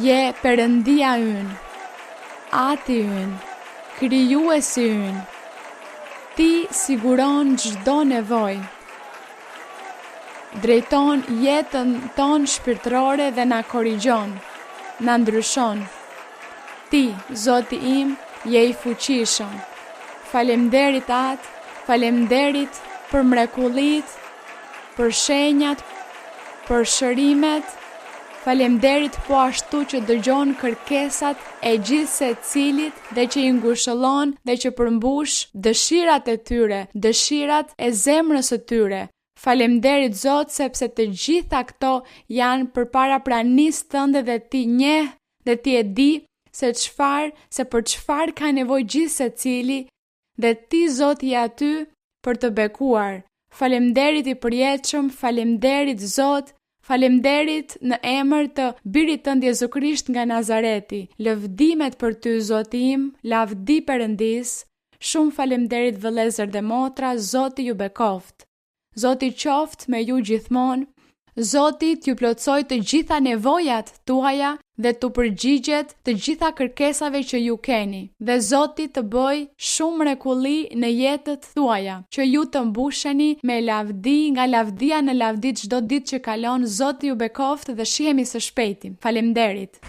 Je Perëndia ynë, Ati ynë, krijuesi ynë. Ti siguron çdo nevojë. Drejton jetën tonë shpirtërore dhe na korrigjon, na ndryshon. Ti, Zoti im, je i fuqishëm. Faleminderit Atë, faleminderit për mrekullit, për shenjat, për shërimet. Faleminderit po ashtu që dëgjon kërkesat e gjithë secilit dhe që i ngushëllon dhe që përmbush dëshirat e tyre, dëshirat e zemrës së tyre. Faleminderit Zot sepse të gjitha këto janë përpara pranisë tënde dhe ti njeh dhe ti e di se për çfarë ka nevojë gjithë secili dhe ti Zot je aty për të bekuar. Faleminderit i përjetshëm, faleminderit Zot, faleminderit në emër të Birit tënd Jezu Krisht nga Nazareti. Lëvdimet për ty Zoti im, lavdi Perëndis. Shumë faleminderit vëllezër dhe motra, Zoti ju bekoft. Zoti qoftë me ju gjithmonë. Zoti t'ju plotsoj të gjitha nevojat tuaja dhe t'u përgjigjet të gjitha kërkesave që ju keni. Dhe Zoti të bëj shumë mrekulli në jetët tuaja, që ju të mbusheni me lavdi nga lavdia në lavdi çdo ditë që kalon. Zoti ju bekoft dhe shihemi së shpejti. Faleminderit.